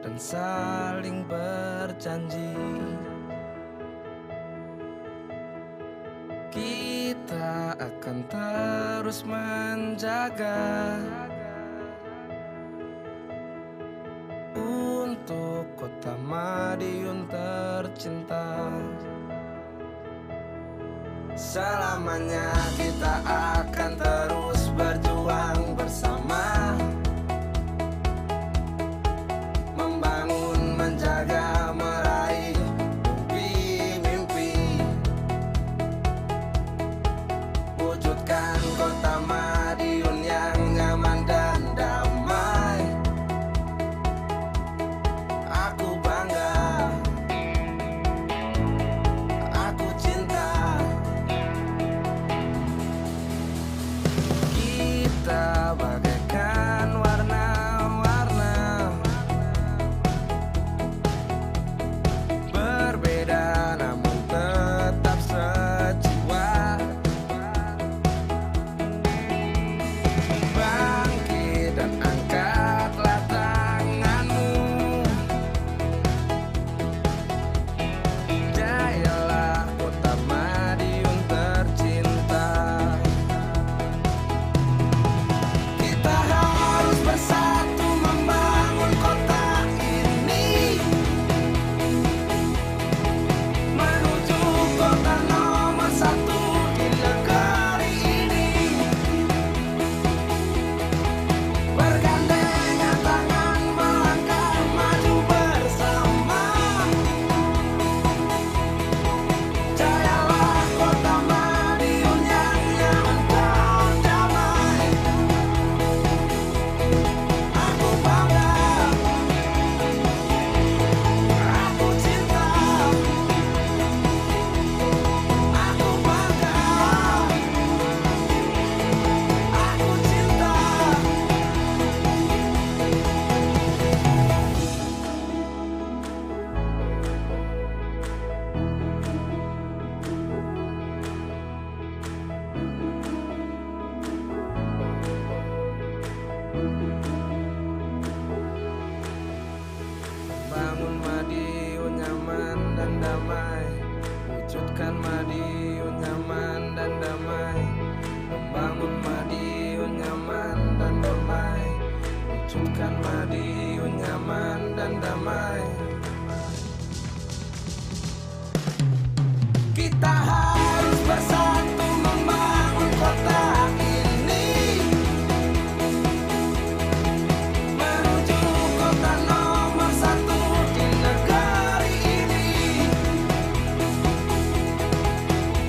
dan saling berjanji. Kita akan terus menjaga untuk kota Madiun tercinta. Selamanya kita akan terus berjuang bersama, membangun, menjaga, meraih mimpi-mimpi, wujudkan kota Madiun yang nyaman dan damai. Aku bangga, aku cinta. Kita bagaikan warna-warna, berbeda namun tetap sejiwa. Bangkit dan angkatlah tanganmu, jayalah kota Madiun tercinta. Kita harus bersatu membangun kota ini, menuju kota nomor satu di negeri ini. Bergandengan tangan melangkah maju bersama, jayalah kota Madiun yang nyaman dan damai. Aku bangga, aku cinta. Aku bangga, aku cinta. Bangun Madiun nyaman dan damai, wujudkan Madiun nyaman dan damai. Membangun Madiun nyaman dan damai, wujudkan Madiun nyaman dan damai. Kita harus bersatu membangun kota ini, menuju kota nomor satu di negeri ini.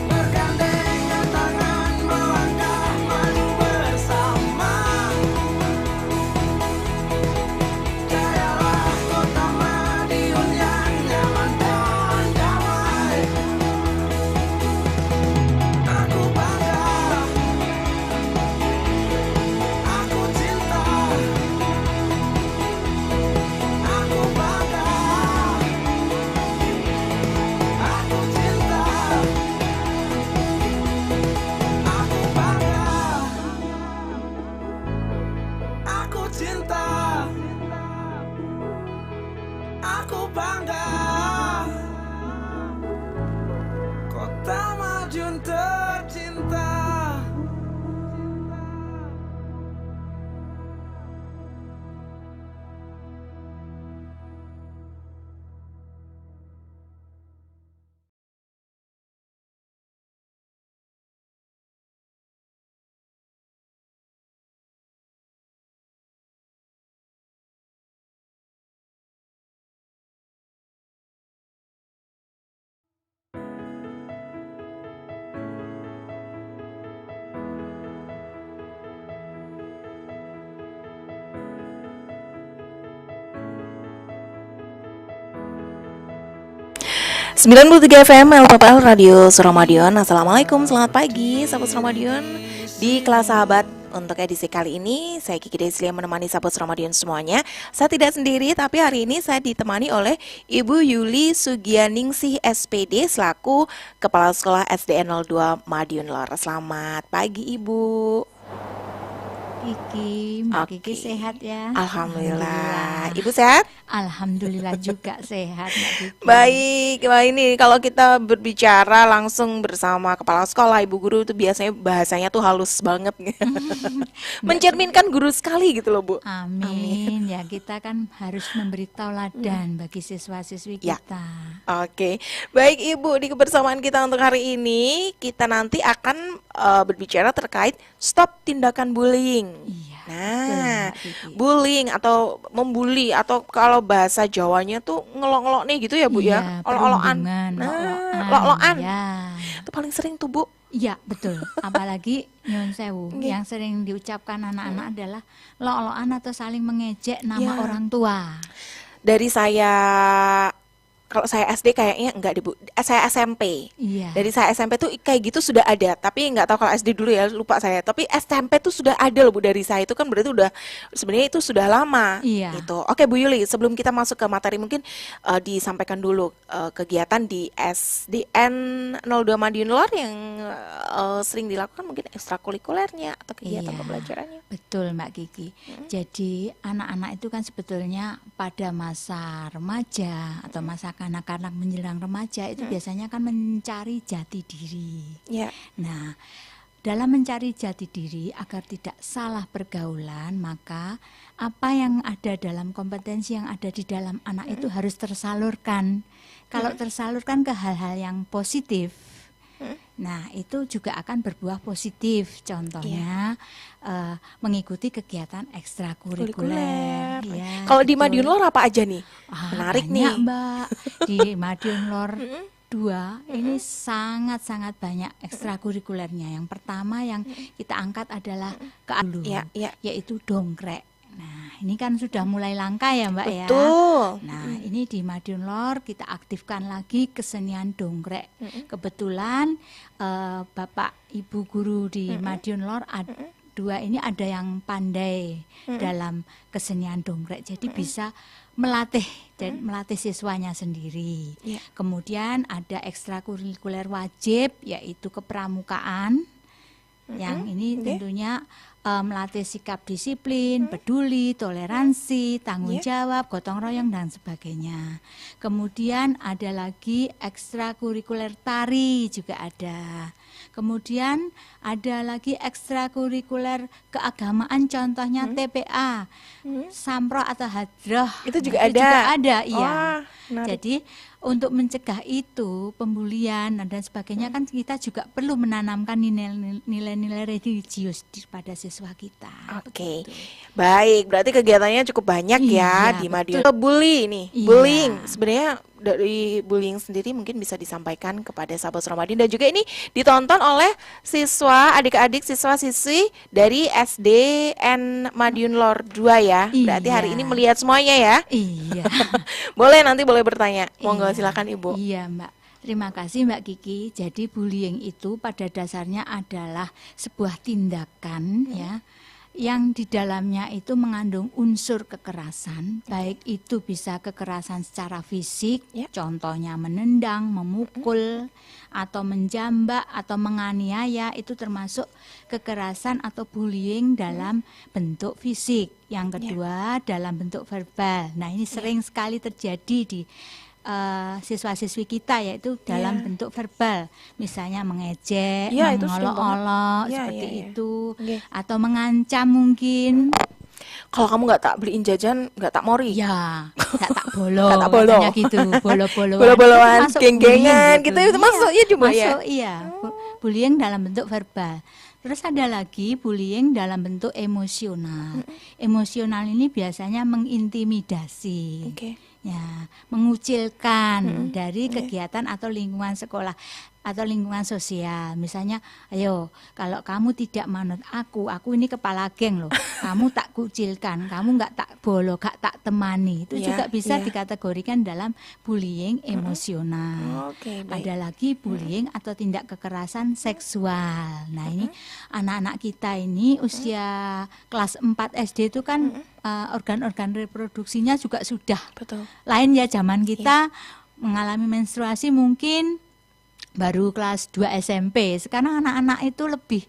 Bergandengan tangan melangkah maju bersama, jayalah kota Madiun yang nyaman dan damai. Aku bangga, aku cinta. Aku bangga, aku cinta. Aku bangga, aku cinta. Aku bangga, kota Madiun tercinta. .93 FM LPPL Radio Suramadion. Assalamualaikum, selamat pagi sahabat Suramadion. Di kelas sahabat, untuk edisi kali ini saya Kiki Deslia menemani sahabat Suramadion semuanya. Saya tidak sendiri, tapi hari ini saya ditemani oleh Ibu Yuli Sugianingsih SPD selaku Kepala Sekolah SDN 02 Madiun Lor. Selamat pagi Ibu. Kiki. Mbak Oke. Kiki sehat ya? Alhamdulillah. Ibu sehat? Alhamdulillah juga sehat Mbak Kiki. Baik, wah ini kalau kita berbicara langsung bersama kepala sekolah, ibu guru itu biasanya bahasanya tuh halus banget, mencerminkan guru sekali gitu loh Bu. Amin. Ya kita kan harus memberi tauladan bagi siswa-siswi Ya. kita. Oke, baik Ibu, di kebersamaan kita untuk hari ini kita nanti akan berbicara terkait stop tindakan bullying. Iya. Nah, betul, Mbak Kiki. bullying atau membuli atau kalau bahasa Jawanya tuh ngelok-ngelok nih gitu ya Bu ya, Iya, olok-olokan. perundungan, Nah, lok-lokan. lok-lokan. Ya. Itu paling sering tuh Bu. Iya, betul. Apalagi nyun sewu Nggih. yang sering diucapkan anak-anak adalah lok-lokan atau saling mengejek nama Ya. orang tua. Dari saya, kalau saya SD kayaknya enggak deh Bu. Saya SMP. Iya. Dari saya SMP tuh kayak gitu sudah ada, tapi nggak tahu kalau SD dulu ya, lupa saya. Tapi SMP tuh sudah ada loh Bu, dari saya itu kan berarti udah sebenarnya itu sudah lama. Iya. Gitu. Oke Bu Yuli, sebelum kita masuk ke materi mungkin disampaikan dulu kegiatan di SDN 02 Madiun Lor yang sering dilakukan mungkin ekstrakurikulernya atau kegiatan Iya. pembelajarannya. Betul Mbak Kiki. Jadi anak-anak itu kan sebetulnya pada masa remaja atau masa kanak-kanak menjelang remaja itu biasanya kan mencari jati diri. Ya. Nah, dalam mencari jati diri agar tidak salah pergaulan, maka apa yang ada dalam kompetensi yang ada di dalam anak itu harus tersalurkan. Kalau tersalurkan ke hal-hal yang positif, nah itu juga akan berbuah positif. Contohnya mengikuti kegiatan ekstrakurikuler. Kurikuler. Ya, Kalau di betul. Madiun Lor apa aja nih? Ah, Menarik banyak, nih. Mbak. Di Madiun Lor 2 ini sangat-sangat banyak ekstrakurikulernya. Yang pertama yang kita angkat adalah kealu, Ya, ya. yaitu dongkrek. Nah, ini kan sudah mulai langka ya, Mbak ya. Betul. Nah, ini di Madiun Lor kita aktifkan lagi kesenian dongkrek. Kebetulan Bapak Ibu guru di Madiun Lor dua ini ada yang pandai dalam kesenian dongkrek. Jadi bisa melatih dan melatih siswanya sendiri. Ya. Kemudian ada ekstrakurikuler wajib yaitu kepramukaan. Yang ini Oke. tentunya melatih sikap disiplin, peduli, toleransi, tanggung jawab, gotong royong dan sebagainya. Kemudian ada lagi ekstrakurikuler tari juga ada. Kemudian ada lagi ekstrakurikuler keagamaan, contohnya TPA, Samro atau Hadroh. Itu juga Nah, ada. juga ada, iya. Wah, menarik. Jadi untuk mencegah itu pembulian dan sebagainya kan kita juga perlu menanamkan nilai-nilai religius pada siswa kita. Oke, baik. Berarti kegiatannya cukup banyak ya Iya, di betul. Madiun. Bully nih, Iya. bullying. Sebenarnya dari bullying sendiri mungkin bisa disampaikan kepada sahabat Ramadan dan juga ini ditonton oleh siswa, adik-adik siswa-siswi dari SDN Madiun Lor 2 ya. Berarti hari Iya. ini melihat semuanya ya. Iya. Nanti boleh bertanya. Monggo Iya. silakan Ibu. Iya, Mbak. Terima kasih Mbak Kiki. Jadi bullying itu pada dasarnya adalah sebuah tindakan ya yang di dalamnya itu mengandung unsur kekerasan, baik itu bisa kekerasan secara fisik, Ya. contohnya menendang, memukul, atau menjambak atau menganiaya, itu termasuk kekerasan atau bullying dalam bentuk fisik. Yang kedua dalam bentuk verbal. Nah, ini sering sekali terjadi di siswa-siswi kita, yaitu dalam Iya. bentuk verbal, misalnya mengejek, Iya, itu sering mengolok-olok banget. Iya, seperti iya, iya. itu, Oke. atau mengancam mungkin. Kalau kamu nggak tak beliin jajan, nggak tak mori. Ya, tak bolo, Nggak tak bolo. katanya gitu, bolo-boloan. Bolo-boloan, Itu masuk geng-gengan, bullying gitu, itu masuk ya juga ya? masuk, iya. Bullying dalam bentuk verbal. Terus ada lagi bullying dalam bentuk emosional. Emosional ini biasanya mengintimidasi. Oke. Ya, mengucilkan dari kegiatan atau lingkungan sekolah atau lingkungan sosial. Misalnya, ayo kalau kamu tidak manut aku ini kepala geng loh. Kamu tak kucilkan, kamu nggak tak bolo, nggak tak temani. Itu Iya, juga bisa iya. dikategorikan dalam bullying emosional. Oke, baik. Ada lagi bullying atau tindak kekerasan seksual. Nah, ini anak-anak kita ini usia kelas 4 SD itu kan organ-organ reproduksinya juga sudah Betul. lain ya. Zaman kita mengalami menstruasi mungkin baru kelas 2 SMP. Sekarang anak-anak itu lebih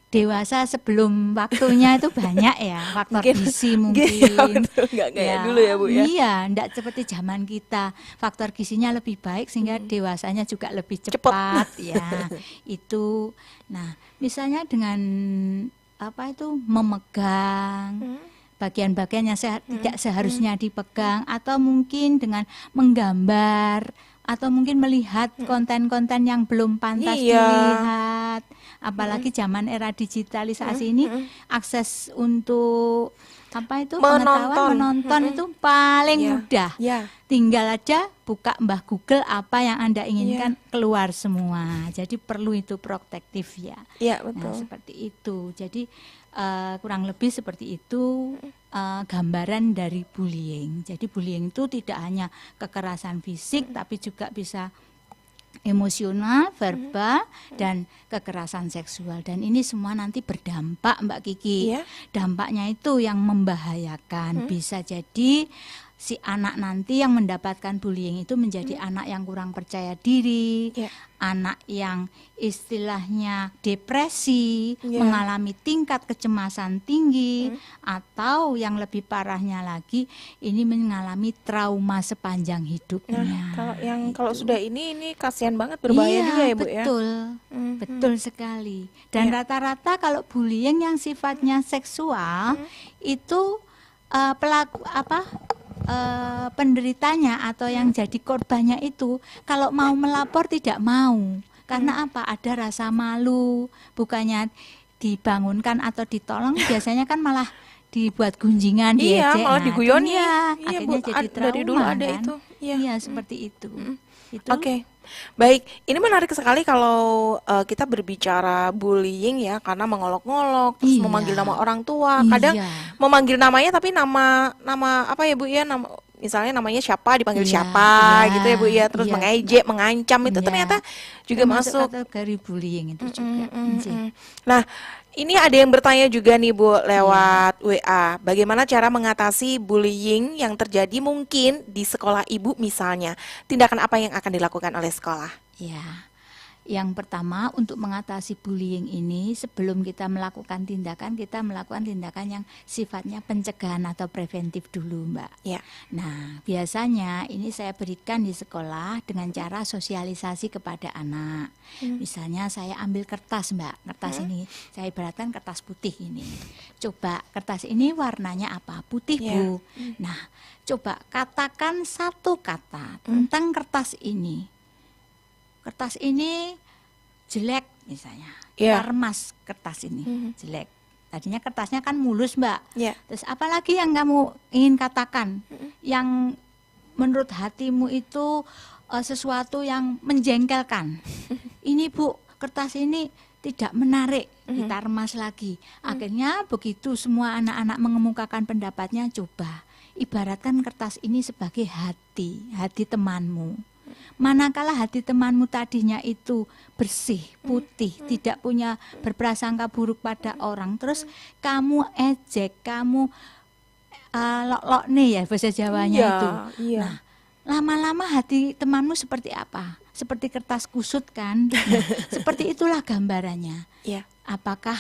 dewasa sebelum waktunya itu banyak ya, faktor gizi mungkin. Betul, nggak kayak dulu ya Bu ya. Iya, enggak seperti zaman kita. Faktor gizinya lebih baik sehingga dewasanya juga lebih Cepet. cepat ya. Itu. Nah, misalnya dengan apa itu memegang bagian-bagian yang tidak seharusnya dipegang, atau mungkin dengan menggambar, atau mungkin melihat konten-konten yang belum pantas Iya. dilihat. Apalagi zaman era digitalisasi ini, akses untuk apa itu pengetahuan menonton itu paling Iya. mudah. Ya. Tinggal aja buka Mbah Google apa yang Anda inginkan, keluar semua. Jadi perlu itu protektif ya. Iya, Nah, betul. seperti itu. Jadi kurang lebih seperti itu gambaran dari bullying. Jadi bullying itu tidak hanya kekerasan fisik, tapi juga bisa emosional, verbal, dan kekerasan seksual. Dan ini semua nanti berdampak, Mbak Kiki. Iya. Dampaknya itu yang membahayakan. Bisa jadi si anak nanti yang mendapatkan bullying itu menjadi anak yang kurang percaya diri, Iya. anak yang istilahnya depresi, Iya. mengalami tingkat kecemasan tinggi, atau yang lebih parahnya lagi ini mengalami trauma sepanjang hidupnya. Nah, kalau sudah ini kasihan banget, berbahaya Iya, juga ya Bu ya. betul. Betul sekali. Dan rata-rata kalau bullying yang sifatnya seksual itu pelaku penderitanya atau yang jadi korbannya itu kalau mau melapor tidak mau. Karena apa? Ada rasa malu, bukannya dibangunkan atau ditolong, biasanya kan malah dibuat gunjingan, Iya, diejek. malah Nah, diguyoni. itu dia, Iya, akhirnya Bu, jadi trauma dari dulu ada kan. itu. Iya. Iya, seperti itu. Itu. Oke, baik. Ini menarik sekali kalau kita berbicara bullying ya, karena mengolok-ngolok, terus Iya. memanggil nama orang tua. Kadang Iya. memanggil namanya, tapi nama apa ya Bu ya? Misalnya namanya siapa, dipanggil Iya, siapa iya, gitu ya Bu ya. Terus iya. mengejek, mengancam itu Iya. ternyata juga Termasuk masuk. kategori bullying itu juga. Sih. Nah, ini ada yang bertanya juga nih Bu lewat WA. Bagaimana cara mengatasi bullying yang terjadi mungkin di sekolah Ibu misalnya? Tindakan apa yang akan dilakukan oleh sekolah? Ya, yang pertama untuk mengatasi bullying ini sebelum kita melakukan tindakan, kita melakukan tindakan yang sifatnya pencegahan atau preventif dulu, Mbak. Ya. Nah, biasanya ini saya berikan di sekolah dengan cara sosialisasi kepada anak. Misalnya saya ambil kertas, Mbak. Kertas ini saya ibaratkan kertas putih ini. Coba kertas ini warnanya apa? Putih, Ya. Bu. Nah, coba katakan satu kata tentang kertas ini. Kertas ini jelek misalnya. Ya. Kita remas kertas ini jelek. Tadinya kertasnya kan mulus, Mbak. Ya. Terus apalagi yang kamu ingin katakan yang menurut hatimu itu sesuatu yang menjengkelkan. Ini Bu, kertas ini tidak menarik, kita remas lagi. Akhirnya begitu semua anak-anak mengemukakan pendapatnya, coba ibaratkan kertas ini sebagai hati temanmu. Manakala hati temanmu tadinya itu bersih, putih, tidak punya berprasangka buruk pada orang, terus kamu ejek, kamu lok-lok nih ya bahasa Jawanya Iya, itu. iya. Nah, lama-lama hati temanmu seperti apa? Seperti kertas kusut kan? Nah, seperti itulah gambarannya. Ya. Apakah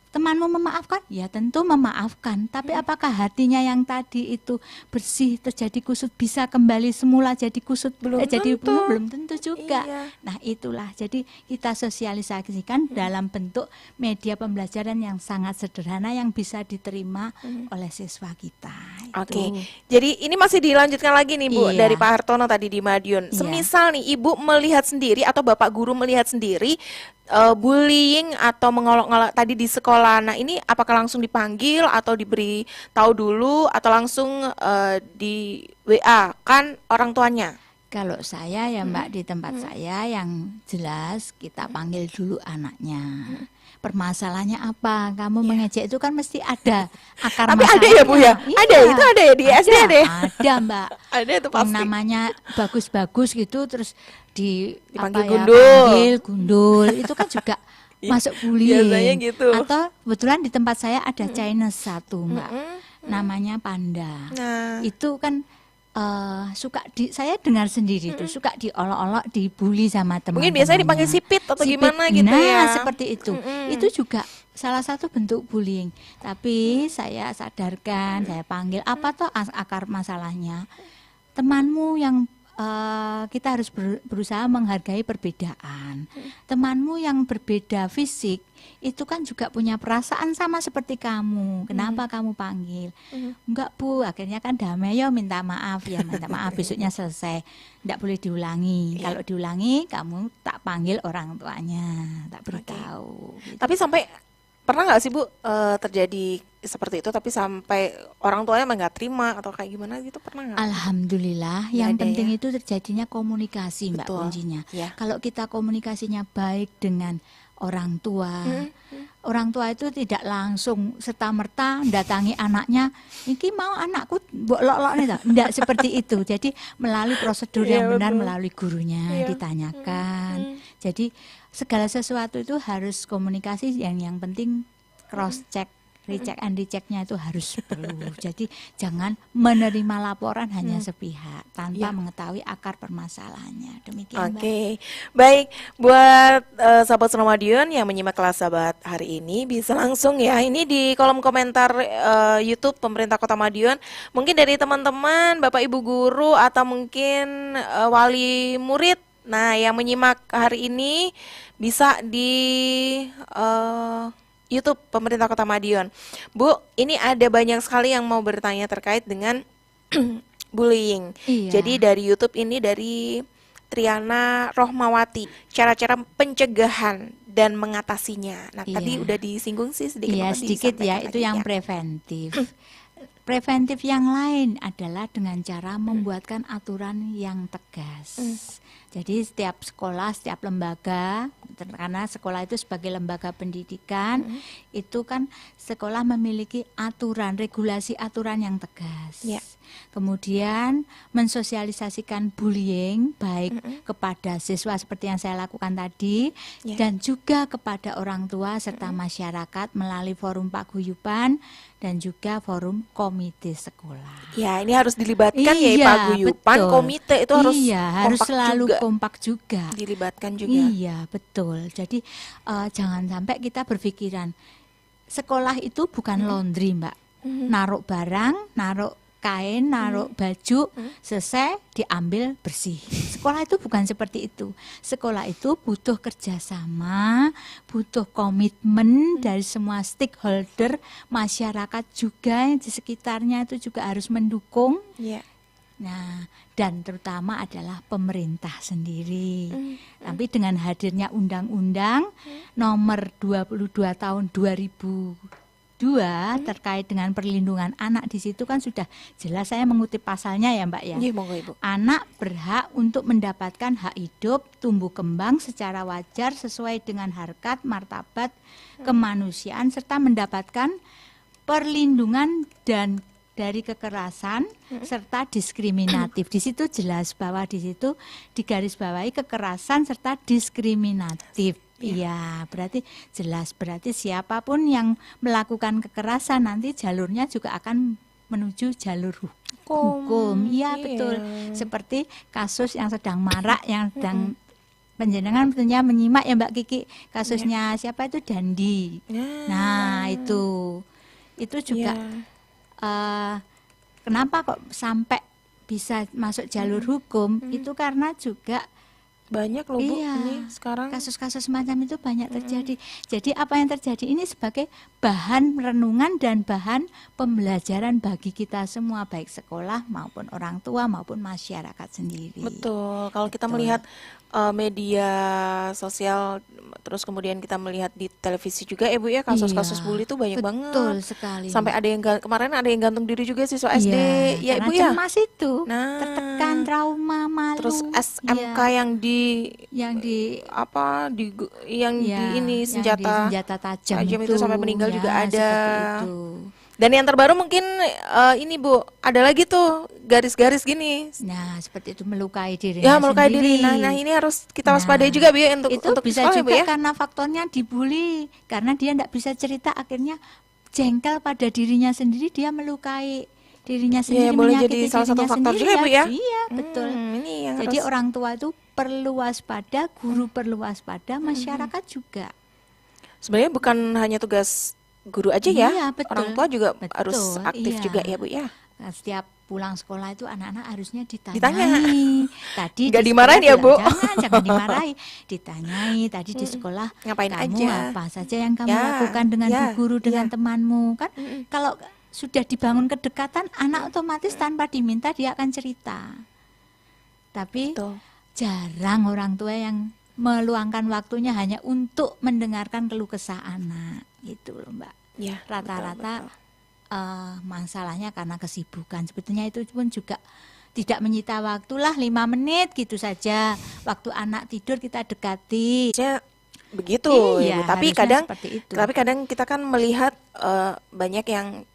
temanmu memaafkan? Ya tentu memaafkan. Tapi apakah hatinya yang tadi itu bersih terjadi kusut bisa kembali semula jadi kusut? Belum Jadi tentu. belum tentu juga. Iya. Nah itulah. Jadi kita sosialisasikan dalam bentuk media pembelajaran yang sangat sederhana yang bisa diterima oleh siswa kita. Oke, Itu. jadi ini masih dilanjutkan lagi nih Bu Iya. dari Pak Hartono tadi di Madiun. Iya. Semisal nih Ibu melihat sendiri atau Bapak guru melihat sendiri bullying atau mengolok-olok tadi di sekolah. Nah ini apakah langsung dipanggil atau diberi tahu dulu atau langsung di WA kan orang tuanya? Kalau saya ya Mbak di tempat saya yang jelas kita panggil dulu anaknya. Permasalahannya apa? Kamu mengejek itu kan mesti ada akar Tapi ada ya Bu ya? masalahnya. Ada, itu ada ya di SD ada ya? Ada Mbak. Ada itu Yang pasti. namanya bagus-bagus gitu terus Dipanggil apa ya, gundul. panggil, gundul itu kan juga masuk bullying. Biasanya gitu. Atau kebetulan di tempat saya ada Chinese satu Mbak. Namanya Panda. Nah, Itu kan saya dengar sendiri tuh suka diolok-olok, dibully sama Mungkin biasanya dipanggil teman-temannya. sipit atau Sipit, gimana gitu nah ya. seperti itu. Itu juga salah satu bentuk bullying. Tapi saya sadarkan, saya panggil apa toh akar masalahnya. Temanmu yang kita harus berusaha menghargai perbedaan. Temanmu yang berbeda fisik itu kan juga punya perasaan sama seperti kamu. Kenapa kamu panggil? Enggak Bu, akhirnya kan damai, yo minta maaf ya, minta maaf besoknya selesai. Enggak boleh diulangi. Kalau diulangi kamu tak panggil orang tuanya, tak beritahu. Gitu. Tapi sampai pernah nggak sih Bu terjadi seperti itu tapi sampai orang tuanya emang nggak terima atau kayak gimana gitu, pernah nggak? Alhamdulillah, Nggak yang ada penting ya? itu terjadinya komunikasi, Mbak, Betul. kuncinya. Ya. Kalau kita komunikasinya baik dengan orang tua, orang tua itu tidak langsung serta-merta datangi anaknya, iki mau anakku mbok lok-lok nih, tidak seperti itu. Jadi melalui prosedur Iya, yang benar, betul. melalui gurunya Iya. ditanyakan. Jadi segala sesuatu itu harus komunikasi, yang penting cross check, recheck and rechecknya itu harus perlu. Jadi jangan menerima laporan hanya sepihak tanpa Iya. mengetahui akar permasalahannya. Demikian, Mbak. Oke, baik. Buat sahabat Ramadion yang menyimak kelas sahabat hari ini bisa langsung ya. Ini di kolom komentar YouTube Pemerintah Kota Madiun. Mungkin dari teman-teman, Bapak Ibu guru atau mungkin wali murid. Nah, yang menyimak hari ini bisa di YouTube Pemerintah Kota Madiun. Bu, ini ada banyak sekali yang mau bertanya terkait dengan bullying. Iya. Jadi dari YouTube ini dari Triana Rohmawati, cara-cara pencegahan dan mengatasinya. Nah, tadi Iya. udah disinggung sih sedikit. Iya, Bapak sedikit ya, disampaikan itu tadi yang ya. preventif. Preventif yang lain adalah dengan cara membuatkan aturan yang tegas. Jadi setiap sekolah, setiap lembaga, karena sekolah itu sebagai lembaga pendidikan, itu kan sekolah memiliki aturan, regulasi aturan yang tegas. Ya. Kemudian mensosialisasikan bullying baik kepada siswa seperti yang saya lakukan tadi, Ya. dan juga kepada orang tua serta masyarakat melalui forum paguyuban dan juga forum komite sekolah. Ya, ini harus dilibatkan ya Iya, paguyupan, betul. komite itu harus Iya, harus kompak selalu juga. kompak juga. Dilibatkan juga. Iya, betul. Jadi jangan sampai kita berpikiran sekolah itu bukan laundry, Mbak. Naruh barang, naruh kain, naruh baju, selesai diambil bersih. Sekolah itu bukan seperti itu. Sekolah itu butuh kerjasama, butuh komitmen dari semua stakeholder, masyarakat juga yang di sekitarnya itu juga harus mendukung. Ya. Nah, dan terutama adalah pemerintah sendiri. Tapi dengan hadirnya undang-undang nomor 22 tahun 2002 terkait dengan perlindungan anak, di situ kan sudah jelas, saya mengutip pasalnya ya, Mbak ya. Iya, monggo Ibu. Anak berhak untuk mendapatkan hak hidup, tumbuh kembang secara wajar sesuai dengan harkat, martabat, kemanusiaan serta mendapatkan perlindungan dan dari kekerasan serta diskriminatif. Di situ jelas bahwa di situ digarisbawahi kekerasan serta diskriminatif. Iya, berarti jelas, berarti siapapun yang melakukan kekerasan nanti jalurnya juga akan menuju jalur hukum. Iya, betul. Seperti kasus yang sedang marak, yang sedang penjenengan tentunya menyimak ya Mbak Kiki, kasusnya siapa itu, Dandi. Nah, itu juga kenapa kok sampai bisa masuk jalur hukum, itu karena juga Banyak loh Bu iya, ini sekarang. kasus-kasus semacam itu banyak terjadi. Jadi apa yang terjadi ini sebagai bahan renungan dan bahan pembelajaran bagi kita semua, baik sekolah maupun orang tua maupun masyarakat sendiri. Betul. Kalau kita Betul. melihat media sosial, terus kemudian kita melihat di televisi juga ya Bu ya, kasus-kasus Iya, bully itu banyak betul banget. sekali. Sampai ada yang kemarin ada yang gantung diri juga siswa SD. Ya karena Ibu ya. cemas itu, Nah. tertekan, trauma, malu. Terus SMK Iya, yang yang di apa di yang ya, di ini yang di senjata senjata tajam itu sampai meninggal ya, juga ada. seperti itu. Dan yang terbaru mungkin ini Bu, ada lagi tuh garis-garis gini. Nah, seperti itu, melukai dirinya Ya, melukai sendiri. diri. Nah, ini harus kita Nah, waspadai juga Bu ya untuk itu bisa sekolah ya, Bu juga ya. karena faktornya dibully, karena dia tidak bisa cerita, akhirnya jengkel pada dirinya sendiri, dia melukai dirinya Iya, sendiri, boleh menyakiti jadi salah satu dirinya faktor sendiri juga ya, Bu, ya? Iya, betul. Ini yang Jadi harus orang tua itu perlu waspada, guru perlu waspada, masyarakat juga. sebenarnya bukan hanya tugas guru aja ya. Iya, betul. Orang tua juga Betul, harus aktif iya. juga ya, Bu ya. Nah, setiap pulang sekolah itu anak-anak harusnya Ditanya. ditanyai. Tadi Nggak di dimarahin sekolah ya, Bu? Jangan dimarahi. Ditanyai tadi di sekolah Ngapain kamu aja? apa saja yang kamu Ya, lakukan dengan ya, bu guru, dengan ya. temanmu. Kan kalau sudah dibangun kedekatan, anak otomatis tanpa diminta dia akan cerita. Tapi Betul. jarang orang tua yang meluangkan waktunya hanya untuk mendengarkan keluh kesah anak, gitu loh, Mbak. Ya, Rata-rata betul. masalahnya karena kesibukan. Sebetulnya itu pun juga tidak menyita waktu lah, 5 menit gitu saja. Waktu anak tidur kita dekati. Harusnya begitu Iya, ya, Bu. Tapi harusnya kadang seperti itu. kita kan melihat banyak yang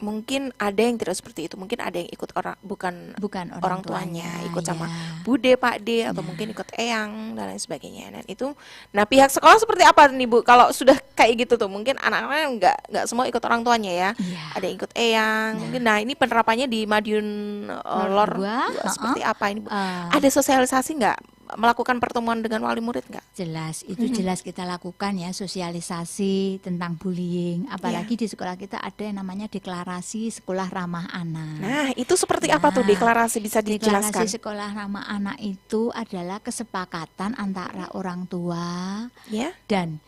mungkin ada yang tidak seperti itu. Mungkin ada yang ikut bukan Bukan orang tuanya, ikut sama ya. bude, Pak D, atau mungkin ikut eyang dan lain sebagainya. Dan itu, nah pihak sekolah seperti apa nih, Bu? Kalau sudah kayak gitu tuh, mungkin anak-anaknya nggak semua ikut orang tuanya ya. Iya. Ada yang ikut eyang. Mungkin, nah ini penerapannya di Madiun Lor Lor dua, juga seperti apa ini, Bu? Eh. Ada sosialisasi nggak? Melakukan pertemuan dengan wali murid nggak? Jelas, itu jelas kita lakukan ya, sosialisasi tentang bullying. Apalagi di sekolah kita ada yang namanya deklarasi sekolah ramah anak. Nah, itu seperti apa tuh Nah, deklarasi, bisa dijelaskan? Deklarasi sekolah ramah anak itu adalah kesepakatan antara orang tua Ya, dan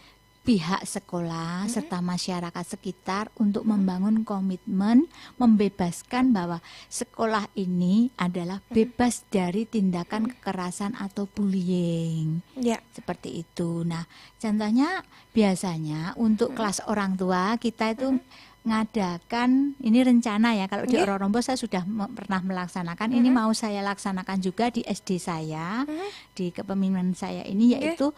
pihak sekolah serta masyarakat sekitar untuk membangun komitmen membebaskan bahwa sekolah ini adalah bebas dari tindakan kekerasan atau bullying. ya. Seperti itu. Nah, contohnya biasanya untuk kelas orang tua kita itu ngadakan, ini rencana ya, kalau di Nggih. Ororombo saya sudah pernah melaksanakan, ini mau saya laksanakan juga di SD saya, di kepemimpinan saya ini, yaitu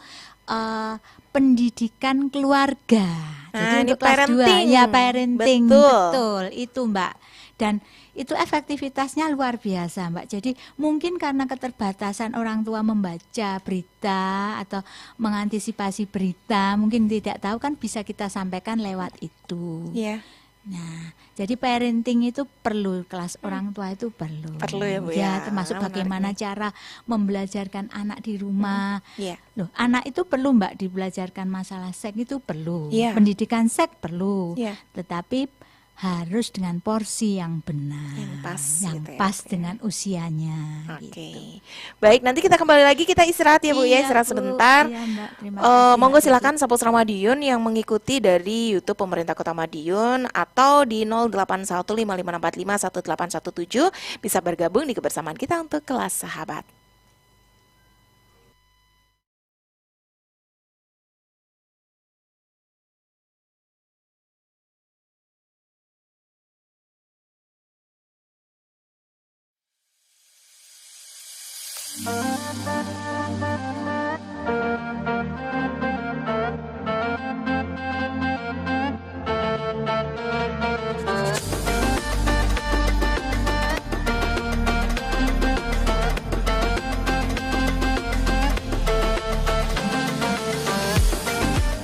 pendidikan keluarga. Jadi Nah, ini untuk kelas 2 parenting. ya, parenting, Betul. betul itu Mbak. Dan itu efektivitasnya luar biasa, Mbak. Jadi mungkin karena keterbatasan orang tua membaca berita atau mengantisipasi berita, mungkin tidak tahu, kan bisa kita sampaikan lewat itu. Ya. Nah, jadi parenting itu perlu, kelas orang tua itu perlu. Perlu ya, Bu, ya. Termasuk Menarik bagaimana nih. cara membelajarkan anak di rumah. Ya. Loh, anak itu perlu, Mbak, dibelajarkan masalah seks itu perlu. Iya. Pendidikan seks perlu. Iya. Tetapi harus dengan porsi yang benar, Yang pas yang gitu ya, pas Bu, ya. dengan usianya. Oke. Gitu. Baik, nanti kita kembali lagi, kita istirahat ya, Bu ya, Iya, istirahat Bu. sebentar. Iya, Mbak. Terima kasih, Monggo Mbak silakan Saputra Madiun yang mengikuti dari YouTube Pemerintah Kota Madiun atau di 081556451817 bisa bergabung di kebersamaan kita untuk kelas sahabat.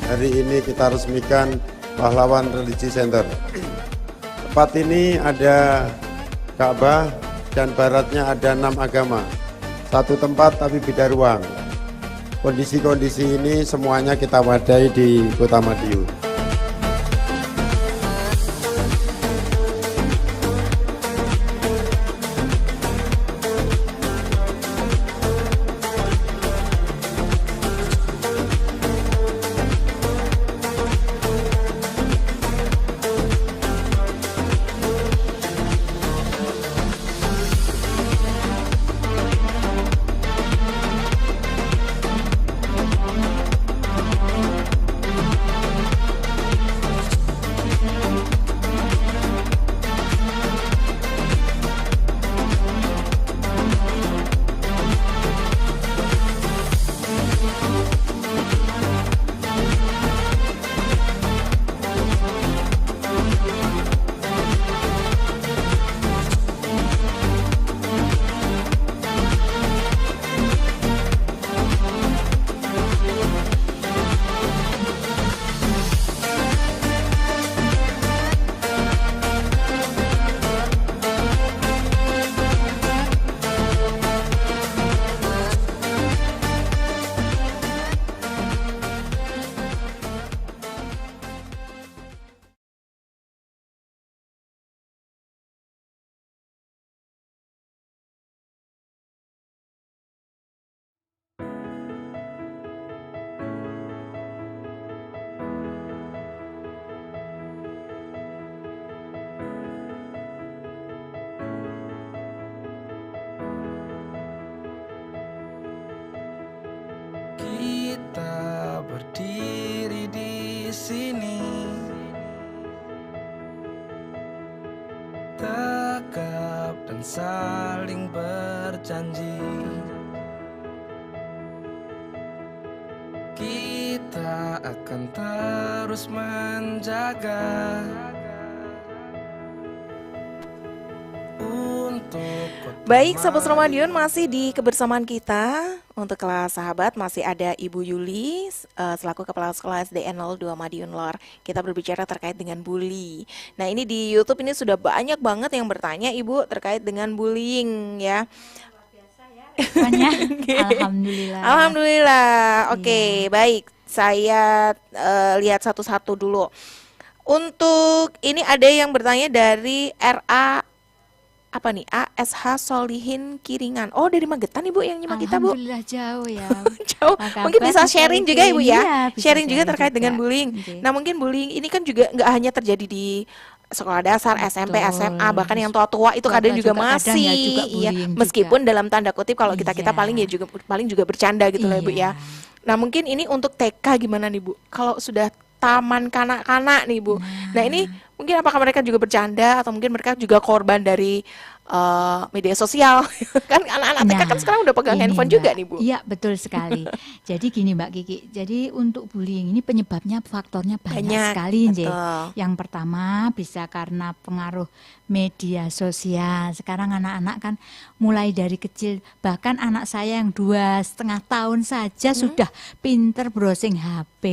Hari ini kita resmikan Pahlawan Religi Center. Tempat ini ada Ka'bah dan baratnya ada 6 agama. Satu tempat tapi beda ruang. Kondisi-kondisi ini semuanya kita wadai di Kota Madiun. tegap dan saling berjanji. Kita akan terus menjaga untuk kota Baik, sahabat Madiun. Ramadan, masih di kebersamaan kita untuk kelas sahabat. Masih ada Ibu Yuli selaku Kepala Sekolah SDN 02 Madiun Lor. Kita berbicara terkait dengan bully. Nah, ini di YouTube ini sudah banyak banget yang bertanya Ibu terkait dengan bullying ya. Pokoknya, alhamdulillah. Alhamdulillah. Oke, baik. Saya lihat satu-satu dulu. Untuk ini ada yang bertanya dari RA apa nih? ASH Solihin Kiringan. Oh, dari Magetan Ibu yang nyimak kita, Bu. Alhamdulillah jauh ya. Jauh. Apa Mungkin kabar, bisa Mas sharing juga Ibu Solihin? ya. Iya, bisa Sharing juga terkait juga. dengan bullying. Oke. Nah, mungkin bullying ini kan juga nggak hanya terjadi di sekolah dasar, SMP, Betul. SMA, bahkan yang tua-tua itu Tua-tua kadang juga juga kadang masih ya juga iya. bullying Meskipun dalam tanda kutip kalau kita Iya. paling juga bercanda gitu lah Ibu ya. Iya. Nah, mungkin ini untuk TK gimana nih Bu? Kalau sudah taman kanak-kanak nih Bu. Nah, ini mungkin apakah mereka juga bercanda atau mungkin mereka juga korban dari media sosial? Kan anak-anak TK kan sekarang udah pegang ini, handphone Mbak. juga nih Bu. Iya, betul sekali. Jadi gini Mbak Kiki, jadi untuk bullying ini penyebabnya faktornya banyak Banyak, sekali, Nje. betul. Yang pertama bisa karena pengaruh media sosial. Sekarang anak-anak kan mulai dari kecil, bahkan anak saya yang 2,5 tahun saja sudah pinter browsing HP,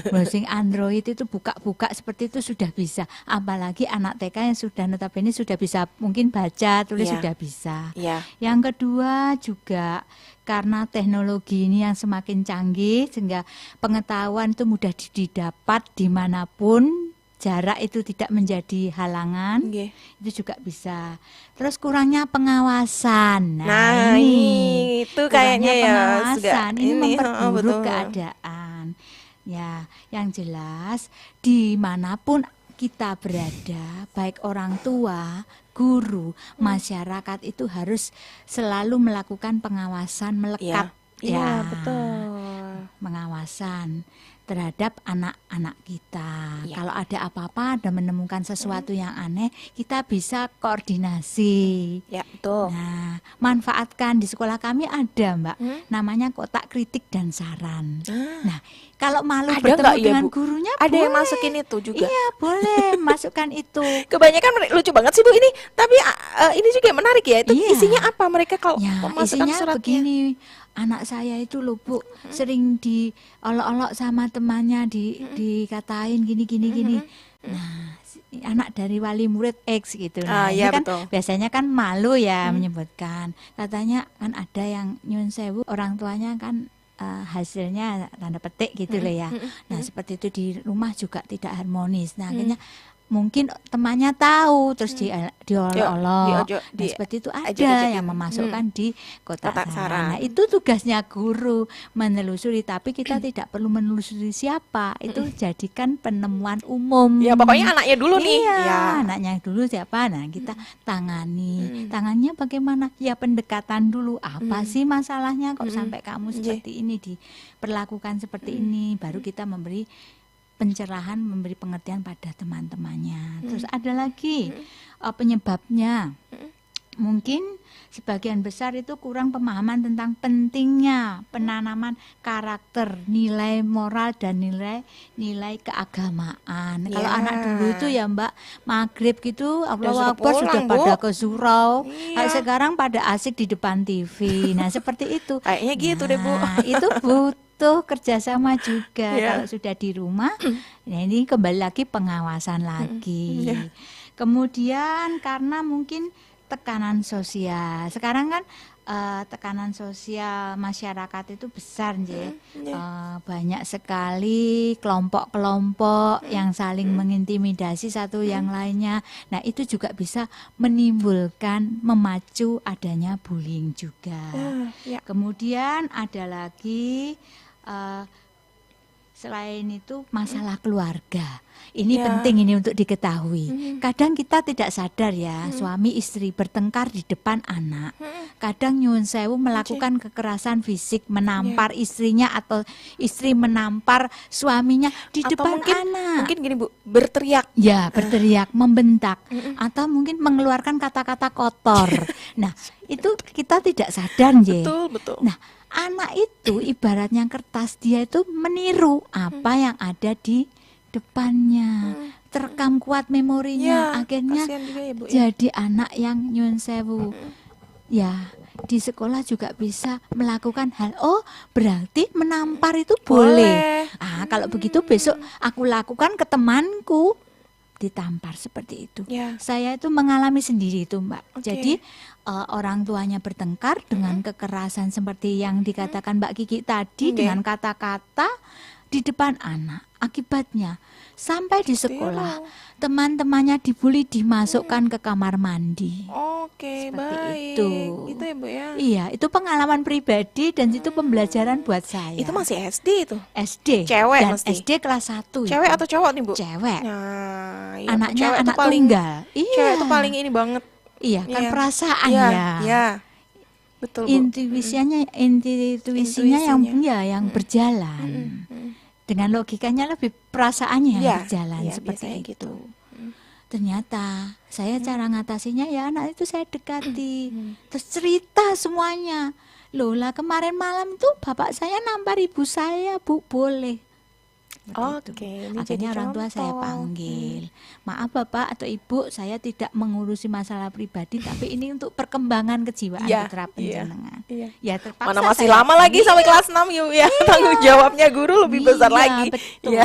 browsing Android itu buka-buka seperti itu sudah bisa. Apalagi anak TK yang sudah notabene sudah bisa mungkin baca, tulis Iya. sudah bisa. Iya. Yang kedua juga karena teknologi ini yang semakin canggih sehingga pengetahuan itu mudah didapat dimanapun, jarak itu tidak menjadi halangan, Nggih. itu juga bisa. Terus kurangnya pengawasan. Nah, ini itu kayaknya ya pengawasan ini memperburuk betul. keadaan. Ya, yang jelas dimanapun kita berada, baik orang tua, guru, masyarakat itu harus selalu melakukan pengawasan melekat. Iya, betul. Pengawasan terhadap anak-anak kita. Ya. Kalau ada apa-apa dan menemukan sesuatu yang aneh, kita bisa koordinasi. Ya, betul. Nah, manfaatkan di sekolah kami ada, Mbak, namanya kotak kritik dan saran. Nah, kalau malu Ada bertemu nggak ya, dengan Bu? gurunya, Ada yang boleh. masukin itu juga. Iya, boleh masukkan itu. Kebanyakan lucu banget sih Bu ini, tapi ini juga menarik ya. Itu Iya. isinya apa mereka kalau Ya, memasukkan isinya suratnya? begini. Anak saya itu loh Bu, sering diolok-olok sama temannya, dikatain gini. Nah, anak dari wali murid X gitu. Nah, Iya, ini kan betul. biasanya kan malu ya menyebutkan. Katanya kan ada yang nyun sewu, orang tuanya kan hasilnya tanda petik gitu loh ya. Nah, seperti itu di rumah juga tidak harmonis. Nah, akhirnya mungkin temannya tahu terus diolok-olok. Nah, seperti itu ada ajak-ajakin. yang memasukkan di kotak Kotak saran. saran. Nah, itu tugasnya guru menelusuri, tapi kita tidak perlu menelusuri siapa. Itu jadikan penemuan umum. Ya, pokoknya anaknya dulu nih. Iya, Ya. anaknya dulu siapa? Nah, kita tangani. Tangannya bagaimana? Ya pendekatan dulu. Apa sih masalahnya kok sampai kamu seperti ini diperlakukan seperti ini? Baru kita memberi pencerahan, memberi pengertian pada teman-temannya. Terus ada lagi penyebabnya. Mungkin sebagian besar itu kurang pemahaman tentang pentingnya penanaman karakter, nilai moral dan nilai keagamaan. Kalau Ya. anak dulu itu ya Mbak, maghrib gitu, Allahu suruh Akbar sudah pulang, Bu. pada ke surau. Iya. Kalau sekarang pada asik di depan TV. Nah, seperti itu. Kayaknya gitu deh, Bu. Nah, itu butuh kerjasama juga. Iya. Kalau sudah di rumah, nah ini kembali lagi pengawasan lagi. Iya. Kemudian karena mungkin tekanan sosial. Sekarang kan tekanan sosial masyarakat itu besar, Nje. Banyak sekali kelompok-kelompok yang saling mengintimidasi satu yang lainnya. Nah, itu juga bisa menimbulkan, memacu adanya bullying juga. Ya. Kemudian ada lagi Selain itu masalah keluarga. Ini Ya. penting ini untuk diketahui. Kadang kita tidak sadar ya, suami istri bertengkar di depan anak. Kadang nyuwun sewu melakukan kekerasan fisik, menampar istrinya atau istri menampar suaminya di Atau depan mungkin anak. mungkin gini Bu, berteriak. Ya, berteriak, membentak, atau mungkin mengeluarkan kata-kata kotor. Nah, itu kita tidak sadar, Nje. Betul. Nah, anak itu ibaratnya kertas, dia itu meniru apa yang ada di depannya, terekam kuat memorinya, Ya, akhirnya kasihan juga ya Bu ya. jadi anak yang nyuwun sewu. Ya, di sekolah juga bisa melakukan hal. Oh, berarti menampar itu boleh. Kalau begitu besok aku lakukan ke temanku, ditampar seperti itu. Ya. Saya itu mengalami sendiri itu, Mbak. Oke. Jadi orang tuanya bertengkar dengan kekerasan seperti yang dikatakan Mbak Kiki tadi, Oke. dengan kata-kata di depan anak. Akibatnya sampai di sekolah teman-temannya dibully, dimasukkan ke kamar mandi. Oke, Seperti baik. itu. Itu ya Bu ya. Iya, itu pengalaman pribadi dan itu pembelajaran buat saya. Itu masih SD itu. SD. Cewek dan mesti. SD kelas 1. Cewek atau cowok nih Bu? Cewek. Nah, iya, Anaknya cewek anak tuh paling tunggal. Iya. Cewek itu paling ini banget. Iya, kan Iya. perasaan Iya, ya. iya. Betul Bu. Intuisinya yang yang berjalan. Dengan logikanya lebih perasaannya yang Iya, berjalan iya, seperti biasanya itu. gitu. Ternyata saya cara ngatasinya ya anak itu saya dekati. Terus cerita semuanya. Loh lah kemarin malam tuh bapak saya nampar ibu saya, Bu, boleh. Seperti Oke, itu. ini jadi Akhirnya orang tua saya contoh. panggil. Maaf Bapak atau Ibu, saya tidak mengurusi masalah pribadi, tapi ini untuk perkembangan kejiwaan Iya, putra iya, penjenengan. iya. Ya terpaksa Mana masih saya lama lagi sampai kelas 6 yuk ya. Tanggung jawabnya guru lebih besar Iya, lagi. Betul. Iya.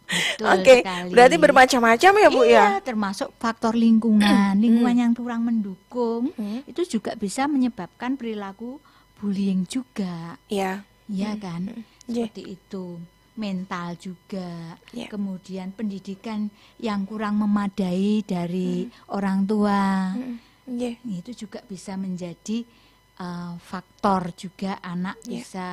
Betul Oke, sekali. berarti bermacam-macam ya Bu Iya, ya. termasuk faktor lingkungan, lingkungan yang kurang mendukung, itu juga bisa menyebabkan perilaku bullying juga. Iya. Iya kan? Iya. Seperti itu. Mental juga. Iya. Kemudian pendidikan yang kurang memadai dari orang tua. Iya. Itu juga bisa menjadi faktor juga anak Iya. bisa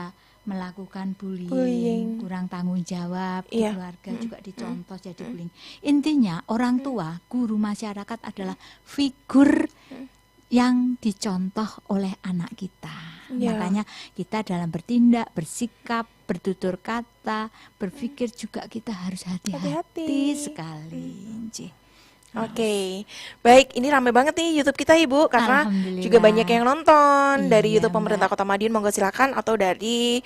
melakukan bullying, Bullying. kurang tanggung jawab di Iya. keluarga juga dicontoh jadi bullying. Intinya orang tua, guru masyarakat adalah figur yang dicontoh oleh anak kita. Ya. Makanya kita dalam bertindak, bersikap, bertutur kata, berpikir juga kita harus hati-hati Hati-hati. sekali. Nci. Oke, baik. Ini rame banget nih YouTube kita Ibu, karena Alhamdulillah. juga banyak yang nonton dari Iya, YouTube pemerintah Mbak. Kota Madiun. Monggo silakan, atau dari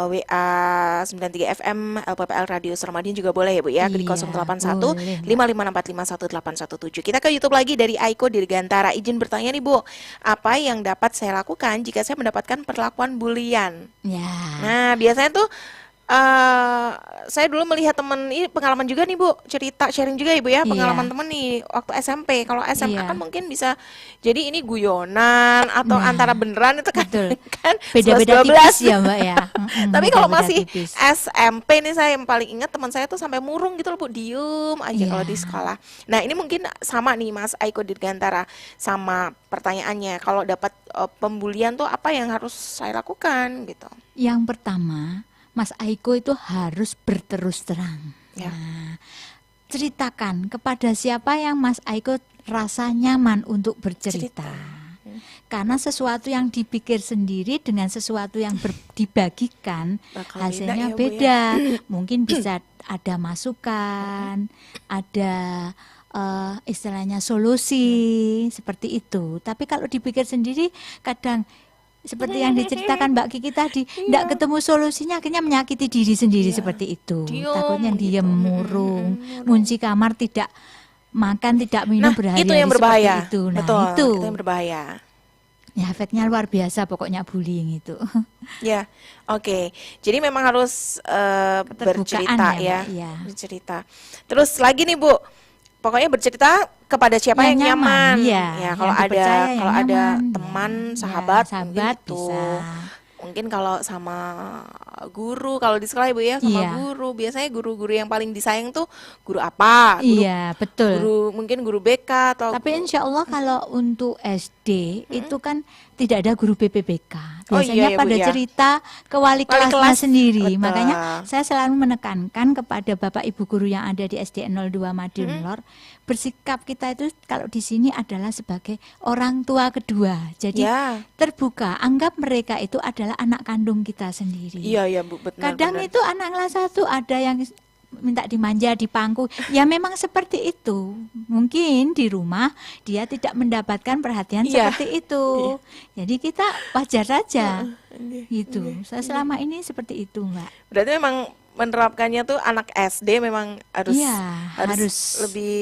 WA 93 FM LPPL Radio Suramadiun juga boleh ya Bu ya, di Iya, 081 boleh, Mbak. 558511817. Kita ke YouTube lagi dari Aiko Dirgantara. Izin bertanya nih Bu, apa yang dapat saya lakukan jika saya mendapatkan perlakuan bulian? Ya. Nah, biasanya tuh saya dulu melihat temen ini pengalaman juga nih Bu, cerita sharing juga Ibu ya, pengalaman Iya. temen nih waktu SMP. Kalau SMA Iya. kan mungkin bisa jadi ini guyonan atau Nah, antara beneran itu kan betul. kan Beda-beda 11-12. tipis ya Mbak ya. Tapi kalau Beda-beda masih tipis. SMP nih, saya yang paling ingat teman saya tuh sampai murung gitu loh Bu, diem aja Iya. kalau di sekolah. Nah, ini mungkin sama nih Mas Aiko Dirgantara, sama pertanyaannya, kalau dapat pembulian tuh apa yang harus saya lakukan gitu. Yang pertama, Mas Aiko itu harus berterus terang. Ya. Nah, ceritakan kepada siapa yang Mas Aiko rasa nyaman untuk bercerita. Karena sesuatu yang dipikir sendiri dengan sesuatu yang dibagikan Bakal hasilnya beda ya, Bu, beda. Mungkin bisa ada masukan, ada istilahnya solusi seperti itu. Tapi kalau dipikir sendiri kadang seperti yang diceritakan Mbak Kiki tadi, tidak ketemu solusinya, akhirnya menyakiti diri sendiri seperti itu. Diem Takutnya gitu. diem, murung, ngunci kamar, tidak makan, tidak minum Nah, berhari-hari itu yang seperti berbahaya. itu. Nah, Betul, itu itu yang berbahaya. ya, efeknya luar biasa pokoknya bullying itu. Ya, oke. Jadi memang harus Keterbukaan bercerita ya, ya, Mbak, iya. bercerita. Terus lagi nih Bu, pokoknya bercerita kepada siapa Yang yang nyaman, nyaman. iya. Ya, kalau Yang ada dipercaya, yang kalau ada nyaman. teman, Ya, sahabat, sahabat mungkin itu. bisa. Mungkin kalau sama guru, kalau di sekolah Ibu ya sama Iya. guru, biasanya guru-guru yang paling disayang tuh guru apa? Iya, betul. Mungkin guru BK atau Tapi insya Allah kalau untuk SD itu kan tidak ada guru BPPK. Oh, Biasanya iya ya, Bu, pada ya. cerita ke wali Wali kelasnya kelas, sendiri. betul. Makanya saya selalu menekankan kepada Bapak Ibu guru yang ada di SD 02 Madiun Lor, bersikap kita itu kalau di sini adalah sebagai orang tua kedua. Jadi Ya. terbuka, anggap mereka itu adalah anak kandung kita sendiri. Iya ya Bu, benar. Kadang itu anak kelas 1 ada yang minta dimanja, dipangku. Ya memang seperti itu. Mungkin di rumah dia tidak mendapatkan perhatian Iya. seperti itu. Jadi kita wajar saja. Gitu. Saya selama ini seperti itu, Mbak. Berarti memang menerapkannya tuh anak SD memang harus Iya, harus lebih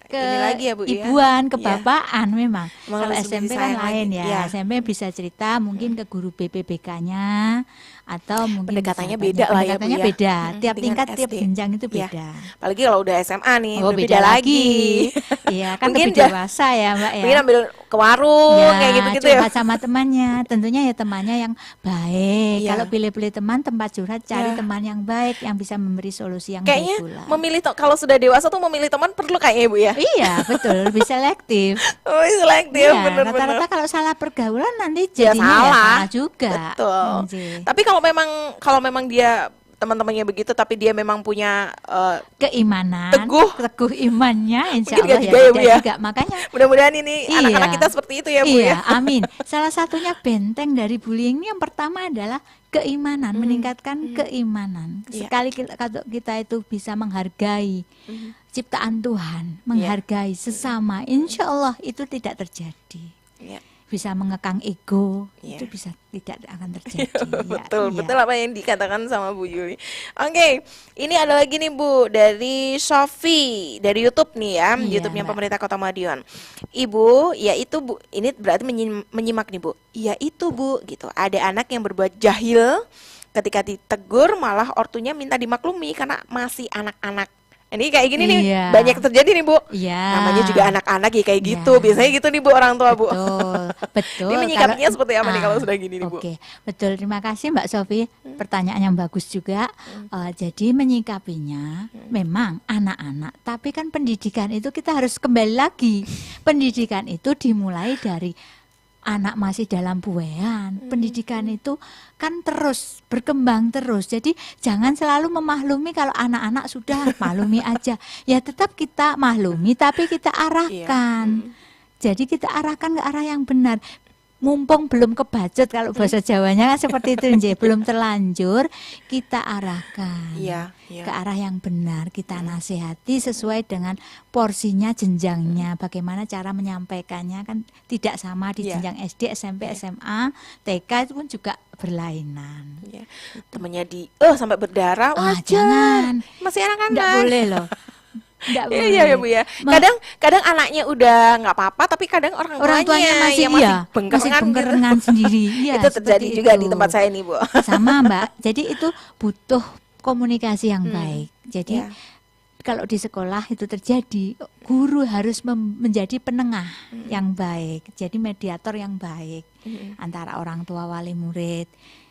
Ke ini lagi ya Bu ya. ibuan, ke Iya. bapaan memang. Emang Kalau harus lebih SMP kan disayang lain lagi. ya. Iya. SMP bisa cerita mungkin ke guru BPPK-nya atau mungkin Pendekatannya sahabatnya. beda lah ya, Bu, Pendekatannya ya. beda. Tiap Dengan tingkat, tiap SD. jenjang itu Iya. beda. Apalagi kalau udah SMA nih, Oh, udah beda lagi. lagi. Iya, kan Mungkin lebih ja- dewasa ya, Mbak ya. Mungkin ambil ke warung kayak gitu-gitu ya. curhat sama temannya. Tentunya ya temannya yang baik. Iya. Kalau pilih-pilih teman, tempat curhat cari Iya. teman yang baik yang bisa memberi solusi yang Kayaknya baik pula. memilih kalau sudah dewasa tuh memilih teman perlu kayaknya Bu ya. Iya, betul, lebih selektif. Oh, selektif Iya, bener-bener. rata-rata kalau salah pergaulan nanti Ya jadinya ya salah. salah juga. Betul. Anjir. Tapi kalau memang dia teman-temannya begitu tapi dia memang punya Keimanan, Teguh. imannya, insya Mungkin Allah nggak ya juga ya, Bu, tidak ya? juga. Makanya mudah-mudahan ini Iya. anak-anak kita seperti itu ya Bu iya, ya. amin. Salah satunya benteng dari bullying ini yang pertama adalah keimanan, meningkatkan keimanan. Iya. Sekali kita itu bisa menghargai ciptaan Tuhan, menghargai sesama, insya Allah itu tidak terjadi. Iya. Bisa mengekang ego, Iya. itu bisa tidak akan terjadi. Ya, Betul, iya. betul apa yang dikatakan sama Bu Yuli. Oke, ini ada lagi nih Bu dari Sofi dari YouTube nih ya, Iya, YouTube-nya Mbak. pemerintah Kota Madiun. Ibu, ya itu Bu, ini berarti menyimak nih Bu. Ya itu Bu, gitu. Ada anak yang berbuat jahil, ketika ditegur malah ortunya minta dimaklumi karena masih anak-anak. Ini kayak gini nih, Iya. banyak terjadi nih Bu. Iya. Namanya juga anak-anak ya kayak Iya. gitu. Biasanya gitu nih Bu orang tua Bu. Betul, betul. Ini menyikapinya Kalau- seperti apa nih kalau sudah gini nih, Bu? Oke, betul. Terima kasih Mbak Sofi. Pertanyaan yang bagus juga. Jadi menyikapinya memang anak-anak, tapi kan pendidikan itu kita harus kembali lagi. Pendidikan itu dimulai dari anak masih dalam buayan. Pendidikan itu kan terus berkembang terus. Jadi jangan selalu memaklumi kalau anak-anak sudah maklumi aja. Ya tetap kita maklumi tapi kita arahkan. Jadi kita arahkan ke arah yang benar. Mumpung belum kebacut kalau bahasa Jawanya kan seperti itu Nje. Belum terlanjur kita arahkan Iya, iya. ke arah yang benar, kita nasihati sesuai dengan porsinya, jenjangnya, bagaimana cara menyampaikannya kan tidak sama di Iya. jenjang SD, SMP, SMA, TK itu pun juga berlainan. Ya. Temennya sampai berdarah, Ah, wajar. jangan. Masih anak-anak. Enggak boleh loh. Enggak boleh. Iya ya Bu ya. Kadang anaknya udah nggak apa-apa, tapi kadang orang Orang tuanya masih yang iya, masih bengkerengan gitu. bengkerengan sendiri. Iya, Itu terjadi seperti juga itu. di tempat saya nih Bu. Sama Mbak. Jadi itu butuh komunikasi yang baik. Jadi Ya. kalau di sekolah itu terjadi, guru harus menjadi penengah yang baik, jadi mediator yang baik antara orang tua wali murid.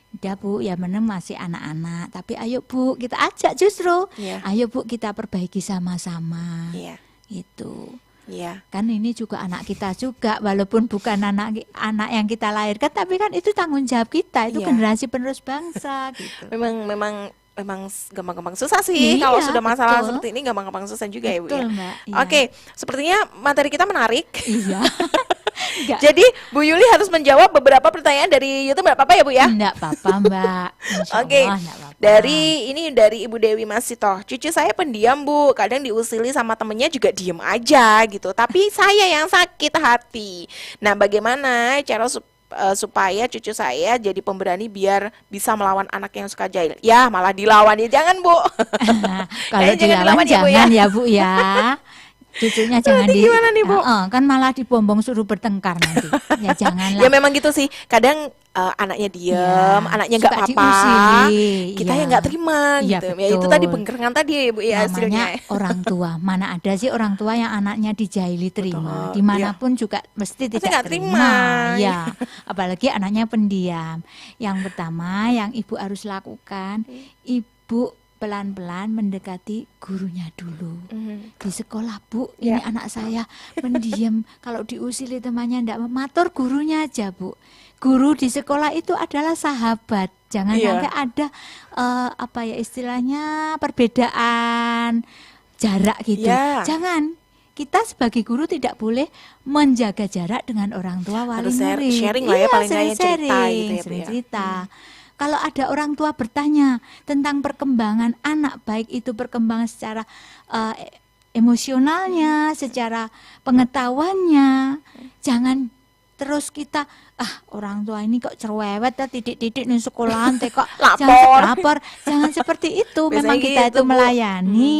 Udah Bu, ya memang masih anak-anak, tapi ayo Bu kita ajak justru, Iya. ayo Bu kita perbaiki sama-sama. Iya. Itu Iya. kan ini juga anak kita juga, walaupun bukan anak yang kita lahirkan, tapi kan itu tanggung jawab kita, itu Iya. generasi penerus bangsa gitu. Memang gampang-gampang susah sih kalau Iya, sudah masalah betul. seperti ini, gampang-gampang susah juga ya Bu Betul ya. Mbak. Iya. Oke, sepertinya materi kita menarik. Iya. Enggak. Jadi Bu Yuli harus menjawab beberapa pertanyaan dari YouTube, nggak apa-apa ya Bu ya? Enggak apa-apa Mbak. Insya Oke, Allah enggak apa-apa. dari Ibu Dewi Masito, cucu saya pendiam Bu, kadang diusili sama temennya juga diem aja gitu, tapi saya yang sakit hati. Nah, bagaimana cara supaya cucu saya jadi pemberani biar bisa melawan anak yang suka jahil? Ya, malah dilawan ya, jangan Bu. Kalau Jangan dilawan dilawan ya, Bu, ya. jangan ya Bu ya. Cucunya jangan Berarti gimana nih, Bu? kan malah dibombong suruh bertengkar nanti. Ya janganlah. Ya memang gitu sih. Kadang anaknya diem, Ya, anaknya nggak suka apa-apa, diusili, kita ya. yang nggak terima Iya, gitu. Ya itu betul. tadi pengkerengan tadi ya, Bu, ya hasilnya. Namanya orang tua. Mana ada sih orang tua yang anaknya dijahili terima. Betul, Dimanapun juga mesti Pasti tidak nggak terima. Ya, apalagi anaknya pendiam. Yang pertama yang ibu harus lakukan, ibu pelan-pelan mendekati gurunya dulu. Di sekolah, Bu, ini anak saya pendiam. Kalau diusili temannya ndak matur, gurunya aja, Bu. Guru di sekolah itu adalah sahabat. Jangan sampai ada apa ya istilahnya perbedaan jarak gitu. Iya. Jangan. Kita sebagai guru tidak boleh menjaga jarak dengan orang tua wali Harus murid. sharing lah ya, paling nggak yang cerita sering-sharing, gitu ya, Bu, sering ya. cerita. Kalau ada orang tua bertanya tentang perkembangan anak, baik itu perkembangan secara emosionalnya, secara pengetahuannya, jangan terus kita orang tua ini kok cerewet ya titik-titik nih sekolahan teh kok lapor. Jangan seperti itu. Biasanya Memang kita gitu, itu Bu. melayani,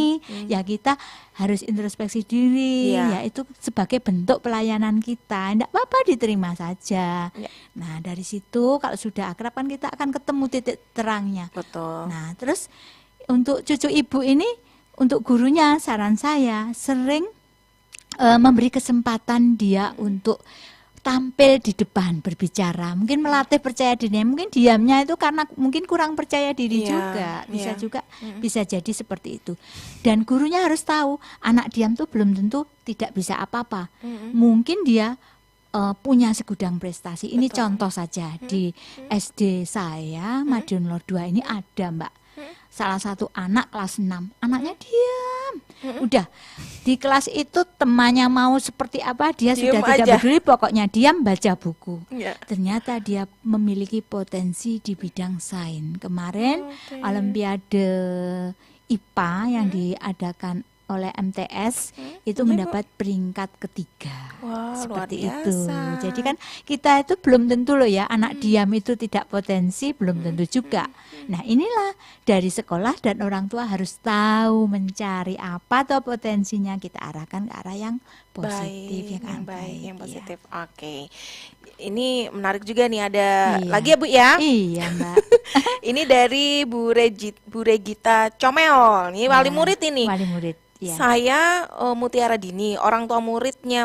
ya kita harus introspeksi diri, Iya. ya itu sebagai bentuk pelayanan kita. Tidak apa-apa, diterima saja. Iya. Nah, dari situ kalau sudah akrab kan kita akan ketemu titik terangnya. Betul. Nah, terus untuk cucu ibu ini, untuk gurunya saran saya sering memberi kesempatan dia untuk tampil di depan berbicara, mungkin melatih percaya diri. Mungkin diamnya itu karena mungkin kurang percaya diri Iya, juga, bisa iya. juga bisa jadi seperti itu. Dan gurunya harus tahu anak diam tuh belum tentu tidak bisa apa-apa. Mungkin dia punya segudang prestasi. Ini contoh saja di SD saya Madiun Lor 2 ini ada, Mbak. Salah satu anak kelas 6, anaknya diam. Udah di kelas itu temannya mau seperti apa dia Diem sudah tidak aja. peduli, pokoknya diam baca buku. Iya. Ternyata dia memiliki potensi di bidang sains. Kemarin Oke. Olimpiade IPA yang diadakan oleh MTS itu Iya, Bu. mendapat peringkat ketiga. Wah, Seperti luar itu. biasa. Jadi kan kita itu belum tentu loh ya, anak diam itu tidak potensi, belum tentu juga. Nah, inilah dari sekolah dan orang tua harus tahu mencari apa atau potensinya, kita arahkan ke arah yang positif, Baik, yang baik, yang iya. positif. Oke. Ini menarik juga nih, ada Iya. lagi ya, Bu ya. Iya, Mbak. Ini dari Bu Regita Comel. Ini wali Ya, murid ini. Wali murid. Ya. Saya Mutiara Dini, orang tua muridnya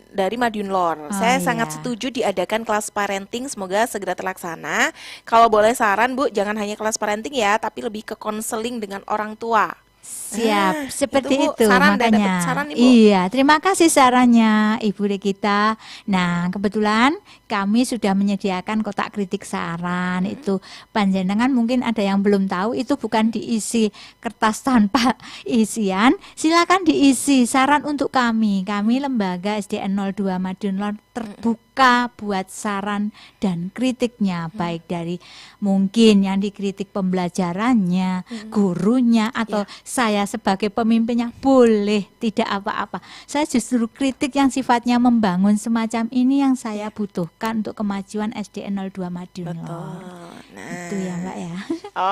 dari Madiun Lor. Saya iya. sangat setuju diadakan kelas parenting, semoga segera terlaksana. Kalau boleh saran, Bu, jangan hanya kelas parenting ya, tapi lebih ke konseling dengan orang tua. Siap, seperti Bu, itu saran, udah dapet makanya. saran nih, Bu. Iya, terima kasih sarannya Ibu Regita. Nah, kebetulan kami sudah menyediakan kotak kritik saran. Itu panjenengan mungkin ada yang belum tahu, itu bukan diisi kertas tanpa isian. Silakan diisi saran untuk kami. Kami lembaga SDN 02 Madiun Lor terbuka buat saran dan kritiknya, baik dari mungkin yang dikritik pembelajarannya, gurunya, atau saya sebagai pemimpinnya, boleh tidak apa-apa. Saya justru kritik yang sifatnya membangun semacam ini yang saya butuhkan untuk kemajuan SDN 02 Madiun Lor. Nah, Itu ya, Mbak ya.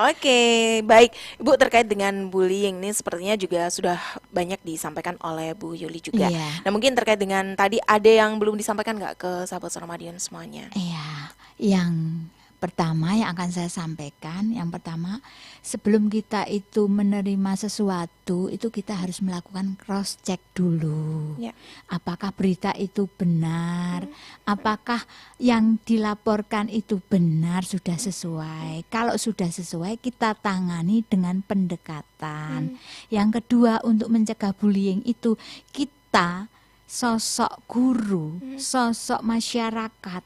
Oke, baik. Ibu, terkait dengan bullying ini sepertinya juga sudah banyak disampaikan oleh Bu Yuli juga. Iya. Nah, mungkin terkait dengan tadi ada yang belum disampaikan nggak ke sahabat Ramadan semuanya? Iya, yang pertama yang akan saya sampaikan, yang pertama sebelum kita itu menerima sesuatu itu kita harus melakukan cross check dulu. Ya. Apakah berita itu benar? Apakah yang dilaporkan itu benar, sudah sesuai? Kalau sudah sesuai kita tangani dengan pendekatan. Yang kedua, untuk mencegah bullying itu kita sosok guru, sosok masyarakat,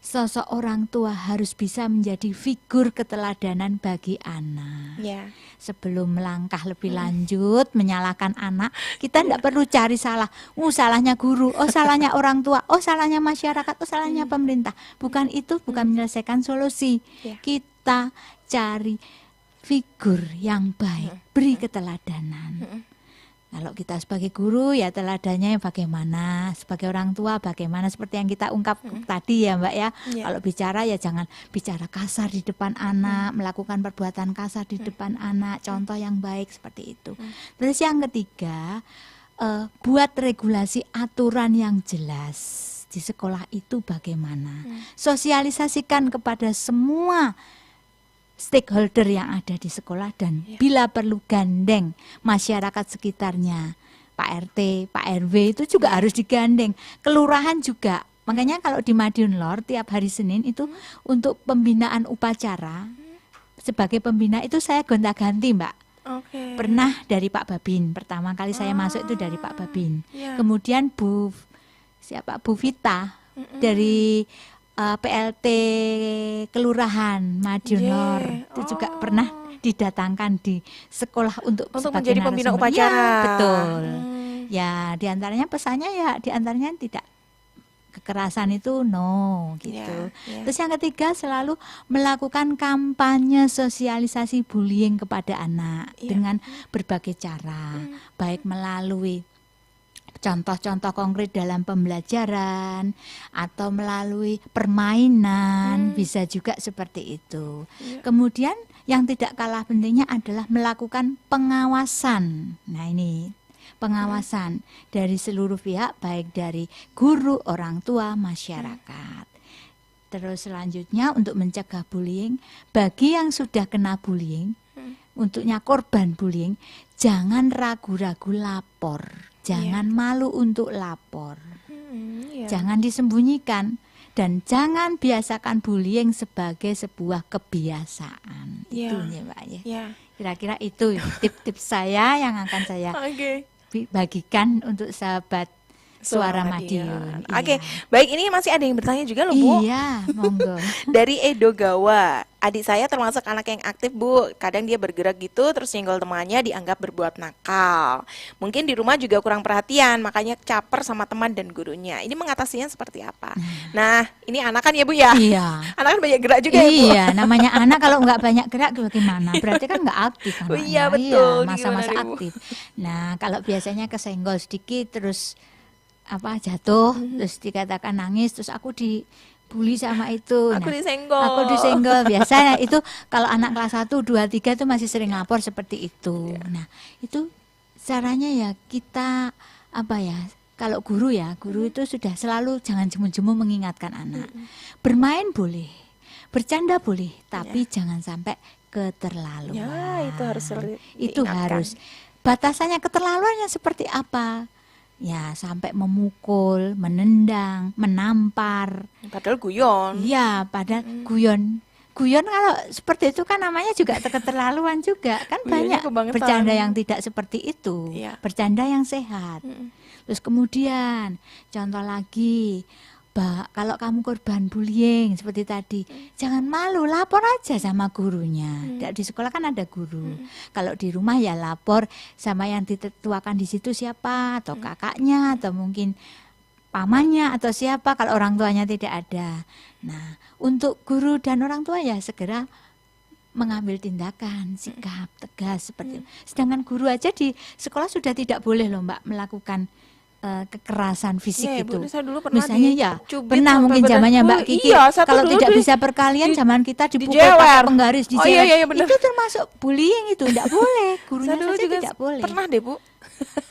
sosok orang tua harus bisa menjadi figur keteladanan bagi anak. Ya. Sebelum melangkah lebih lanjut menyalahkan anak, kita tidak perlu cari salah. Salahnya guru, salahnya orang tua, salahnya masyarakat, salahnya pemerintah. Bukan itu, bukan menyelesaikan solusi. Ya. Kita cari figur yang baik, beri keteladanan. Kalau kita sebagai guru ya teladannya bagaimana, sebagai orang tua bagaimana, seperti yang kita ungkap tadi ya Mbak ya. Iya. Kalau bicara ya jangan bicara kasar di depan anak, melakukan perbuatan kasar di depan anak, contoh yang baik seperti itu. Terus yang ketiga, buat regulasi aturan yang jelas di sekolah itu bagaimana. Sosialisasikan kepada semua stakeholder yang ada di sekolah dan bila perlu gandeng masyarakat sekitarnya. Pak RT, Pak RW itu juga harus digandeng. Kelurahan juga. Makanya kalau di Madiun Lor tiap hari Senin itu untuk pembinaan upacara sebagai pembina itu saya gonta-ganti, Mbak. Oke. Pernah dari Pak Babin. Pertama kali saya masuk itu dari Pak Babin. Iya. Kemudian Bu Vita dari PLT Kelurahan Madiun Lor itu juga pernah didatangkan di sekolah untuk sebagai menjadi pembina narasumber. upacara. Ya, betul. Ya, diantaranya pesannya ya diantaranya tidak kekerasan itu no gitu. Ya. Terus yang ketiga selalu melakukan kampanye sosialisasi bullying kepada anak dengan berbagai cara, baik melalui contoh-contoh konkret dalam pembelajaran atau melalui permainan, bisa juga seperti itu. Kemudian yang tidak kalah pentingnya adalah melakukan pengawasan. Nah ini pengawasan dari seluruh pihak, baik dari guru, orang tua, masyarakat. Terus selanjutnya untuk mencegah bullying, bagi yang sudah kena bullying, untuknya korban bullying, jangan ragu-ragu lapor, jangan malu untuk lapor, jangan disembunyikan, dan jangan biasakan bullying sebagai sebuah kebiasaan. Itu ya Mbak ya. Kira-kira itu tips-tips saya yang akan saya bagikan untuk sahabat Suara Madiun. Oke, baik, ini masih ada yang bertanya juga loh, Bu. Iya, monggo. Dari Edo Gawa, adik saya termasuk anak yang aktif, Bu. Kadang dia bergerak gitu, terus nyenggol temannya dianggap berbuat nakal. Mungkin di rumah juga kurang perhatian, makanya caper sama teman dan gurunya. Ini mengatasinya seperti apa? Nah, ini anak kan ya, Bu ya? Iya. Anak kan banyak gerak juga ya, Bu? Iya, namanya anak kalau nggak banyak gerak bagaimana? Berarti kan nggak aktif anaknya. Iya, betul. Masa-masa Gimana, Ibu? aktif. Nah, kalau biasanya kesenggol sedikit terus jatuh, terus dikatakan nangis, terus aku dibully sama itu. Aku disenggol. Aku disenggol. Biasanya itu kalau anak kelas 1, 2, 3 itu masih sering lapor seperti itu. Nah, itu caranya ya kita kalau guru itu sudah selalu jangan jemu-jemu mengingatkan anak. Bermain boleh, bercanda boleh, tapi jangan sampai keterlaluan. Ya, itu harus Itu diingatkan. harus. Batasannya keterlaluannya seperti apa? Ya, sampai memukul, menendang, menampar. Padahal guyon. Iya, padahal guyon. Guyon kalau seperti itu kan namanya juga keterlaluan juga. Kan Guyonnya banyak kebangetan. bercanda yang tidak seperti itu. Iya. Bercanda yang sehat. Terus kemudian contoh lagi, kalau kamu korban bullying seperti tadi, jangan malu, lapor aja sama gurunya. Di sekolah kan ada guru. Kalau di rumah ya lapor sama yang dituakan di situ siapa, atau kakaknya, atau mungkin pamannya, atau siapa kalau orang tuanya tidak ada. Nah, untuk guru dan orang tua ya segera mengambil tindakan, sikap tegas seperti itu. Sedangkan guru aja di sekolah sudah tidak boleh loh Mbak melakukan kekerasan fisik Iya, itu. Bu, saya dulu pernah Misalnya ya, dicubit pernah sampai mungkin badan. zamannya Mbak Oh, Kiki. iya, satu Kalau dulu tidak di- bisa perkalian, zaman kita dipukul dijewer. pakai penggaris, Oh, iya, dijewer. iya, benar. Itu termasuk bullying itu, tidak boleh. Gurunya Saya dulu saja juga tidak boleh. pernah deh, Bu.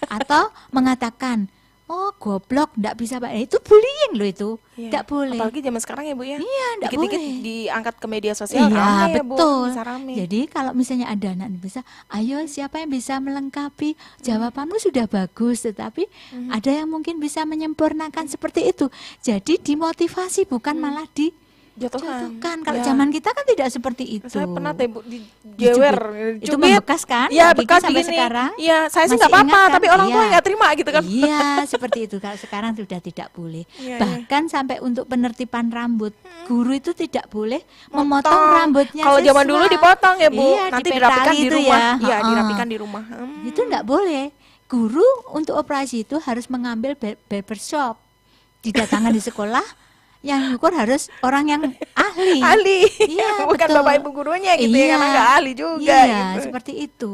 Atau mengatakan, oh goblok, tidak bisa Pak. Itu bullying loh itu, Iya. tidak boleh. Apalagi zaman sekarang ya, Bu ya. Iya, nggak Dikit-dikit boleh. diangkat ke media sosial, Iya, rame ya, Bu. betul. Bisa rame. Jadi kalau misalnya ada anak bisa, ayo siapa yang bisa melengkapi jawabanmu sudah bagus, tetapi ada yang mungkin bisa menyempurnakan seperti itu. Jadi dimotivasi bukan malah Jatuhkan. dijatuhkan. Kalau Ya. zaman kita kan tidak seperti itu. Saya pernah teh, Bu, dijewer, Itu cubit. membekas kan? Iya, Mbak Kiki bekas sampai gini. sekarang. Iya, saya sih Masih nggak apa-apa, ingat kan? tapi orang tua Iya. nggak terima gitu kan. Iya, seperti itu. Kalau sekarang sudah tidak boleh. Iya, Bahkan sampai untuk penertiban rambut, guru itu tidak boleh memotong rambutnya. Kalau zaman siswa. dulu dipotong ya, Bu. Iya, Nanti dipetali dirapikan di itu rumah. ya. Iya, Ha-ha. dirapikan di rumah. Itu enggak boleh. Guru untuk operasi itu harus mengambil barbershop. Didatangkan di sekolah, yang ukur harus orang yang ahli. ahli. Iya, Bukan betul. bapak ibu gurunya gitu ya, karena nggak ahli juga Iya, gitu. seperti itu.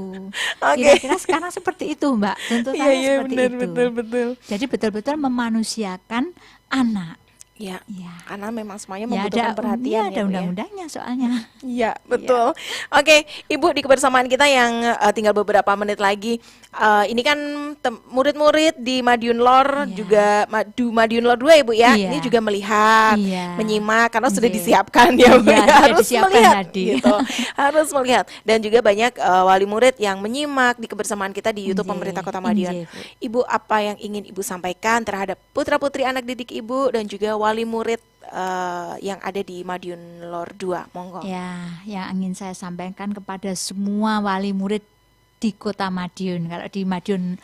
Oke. Kira-kira sekarang seperti itu, Mbak. Tuntutannya Iya, iya, seperti benar, itu. betul, betul. Jadi betul-betul memanusiakan anak. Ya, Ya. karena memang semuanya Ya membutuhkan perhatian ada ya, Bu, ya. undang-undangnya soalnya. Iya, betul. Oke, Ibu, di kebersamaan kita yang tinggal beberapa menit lagi, ini kan murid-murid di Madiun Lor Iya. juga Madiun Lor 2 Ibu ya. Iya. Ini juga melihat, Iya. menyimak karena sudah Nggih. disiapkan ya, Bu, Iya, ya. sudah Harus disiapkan melihat tadi. gitu. Harus melihat, dan juga banyak wali murid yang menyimak di kebersamaan kita di YouTube Nggih, Pemerintah Kota Madiun. nggih, Bu. Ibu, apa yang ingin Ibu sampaikan terhadap putra-putri anak didik Ibu dan juga wali murid yang ada di Madiun Lor 2? Monggo. Ya, yang ingin saya sampaikan kepada semua wali murid di Kota Madiun. Kalau di Madiun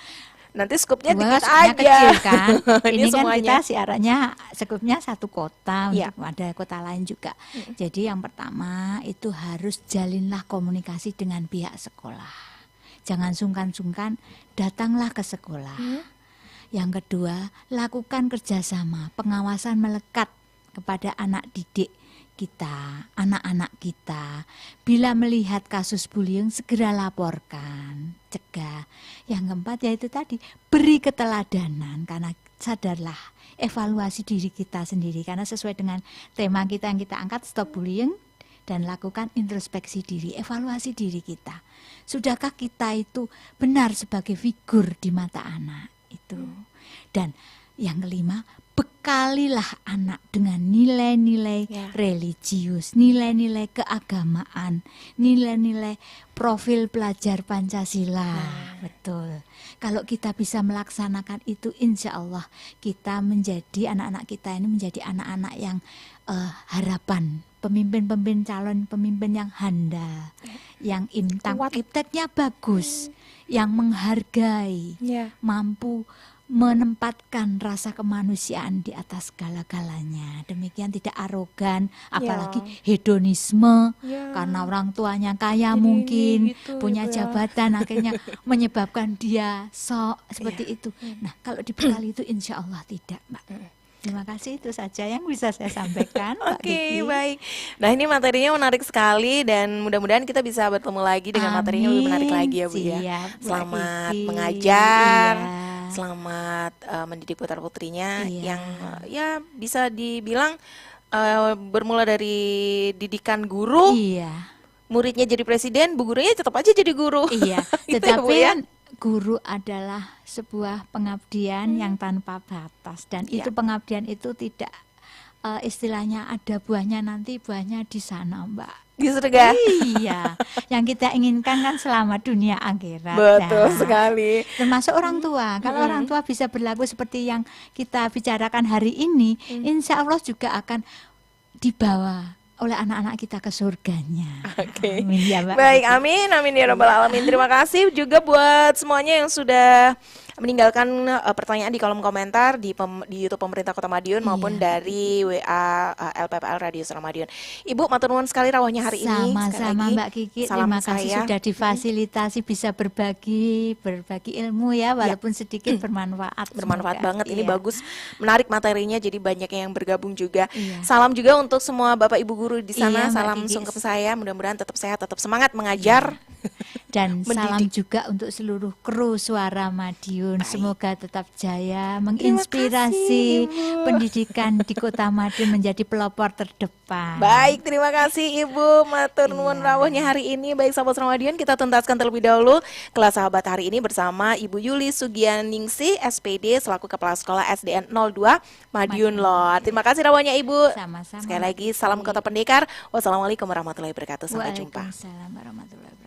Nanti skupnya 2 dikit skupnya aja. kecil kan. Ini Ini kan semuanya. kita siarannya skupnya satu kota, Iya. untuk ada kota lain juga. Jadi yang pertama itu harus jalinlah komunikasi dengan pihak sekolah. Jangan sungkan-sungkan, datanglah ke sekolah. Yang kedua, lakukan kerjasama, pengawasan melekat kepada anak didik kita, anak-anak kita. Bila melihat kasus bullying, segera laporkan, cegah. Yang keempat yaitu tadi, beri keteladanan, karena sadarlah, evaluasi diri kita sendiri. Karena sesuai dengan tema kita yang kita angkat, stop bullying, dan lakukan introspeksi diri, evaluasi diri kita. Sudahkah kita itu benar sebagai figur di mata anak itu? Dan yang kelima, bekalilah anak dengan nilai-nilai Ya. religius, nilai-nilai keagamaan, nilai-nilai profil pelajar Pancasila. Betul. Kalau kita bisa melaksanakan itu, insya Allah kita menjadi, anak-anak kita ini menjadi anak-anak yang harapan, pemimpin-pemimpin, calon pemimpin yang handal, yang Kuat. ipteknya bagus, yang menghargai, Ya. mampu menempatkan rasa kemanusiaan di atas segala-galanya. Demikian, tidak arogan, apalagi hedonisme, Ya. karena orang tuanya kaya Jadi mungkin, gitu, punya Ibu, ya. jabatan, akhirnya menyebabkan dia sok seperti itu. Nah, kalau dibekali itu insya Allah tidak, Mbak. Terima kasih, itu saja yang bisa saya sampaikan, Mbak Oke, Kiki. baik. Nah, ini materinya menarik sekali dan mudah-mudahan kita bisa bertemu lagi dengan materi yang lebih menarik Amin. lagi ya, Bu ya. Siap, Mbak Selamat Kiki. mengajar, Iya. selamat mendidik putra-putrinya Iya. yang ya bisa dibilang bermula dari didikan guru, Iya. muridnya jadi presiden, bu gurunya tetap aja jadi guru. Iya, Gitu ya, Bu, tetapi ya. kan guru adalah sebuah pengabdian yang tanpa batas, dan Ya. itu pengabdian itu tidak istilahnya ada buahnya, nanti buahnya di sana, Mbak. Di surga. Iya, yang kita inginkan kan selamat dunia akhirat. Betul Nah, sekali. termasuk orang tua. Kalau orang tua bisa berlaku seperti yang kita bicarakan hari ini, insya Allah juga akan dibawa oleh anak-anak kita ke surganya. Oke. Amin ya, Mbak. Baik, amin, amin ya rabbal alamin. Terima kasih juga buat semuanya yang sudah meninggalkan pertanyaan di kolom komentar di YouTube Pemerintah Kota Madiun maupun dari WA LPPL Radio Suara Madiun. Ibu, matur nuwun sekali rawuhnya hari ini. Sekali Sama-sama lagi, Mbak Kiki, salam terima kasih saya. sudah difasilitasi bisa berbagi ilmu ya, walaupun sedikit bermanfaat. Bermanfaat Semoga. banget, ini Iya. bagus, menarik materinya, jadi banyak yang bergabung juga. Iya. Salam juga untuk semua Bapak Ibu guru di sana, Iya, Mbak salam Kiki. sungkem saya, mudah-mudahan tetap sehat, tetap semangat mengajar. Dan salam Mendidik. juga untuk seluruh kru Suara Madiun. Baik. Semoga tetap jaya, Terima menginspirasi kasih, Ibu. pendidikan di Kota Madiun menjadi pelopor terdepan. Baik, terima kasih Ibu. Matur nuwun Iya. rawuhnya hari ini. Baik, sahabat Ramadan, kita tuntaskan terlebih dahulu kelas sahabat hari ini bersama Ibu Yuli Sugianingsi, SPD, selaku Kepala Sekolah SDN 02 Madiun Lor. Terima kasih rawuhnya Ibu. Sama-sama. Sekali lagi, salam Kota Pendekar. Wassalamualaikum warahmatullahi wabarakatuh. Sampai jumpa. Waalaikumsalam warahmatullahi wabarakatuh.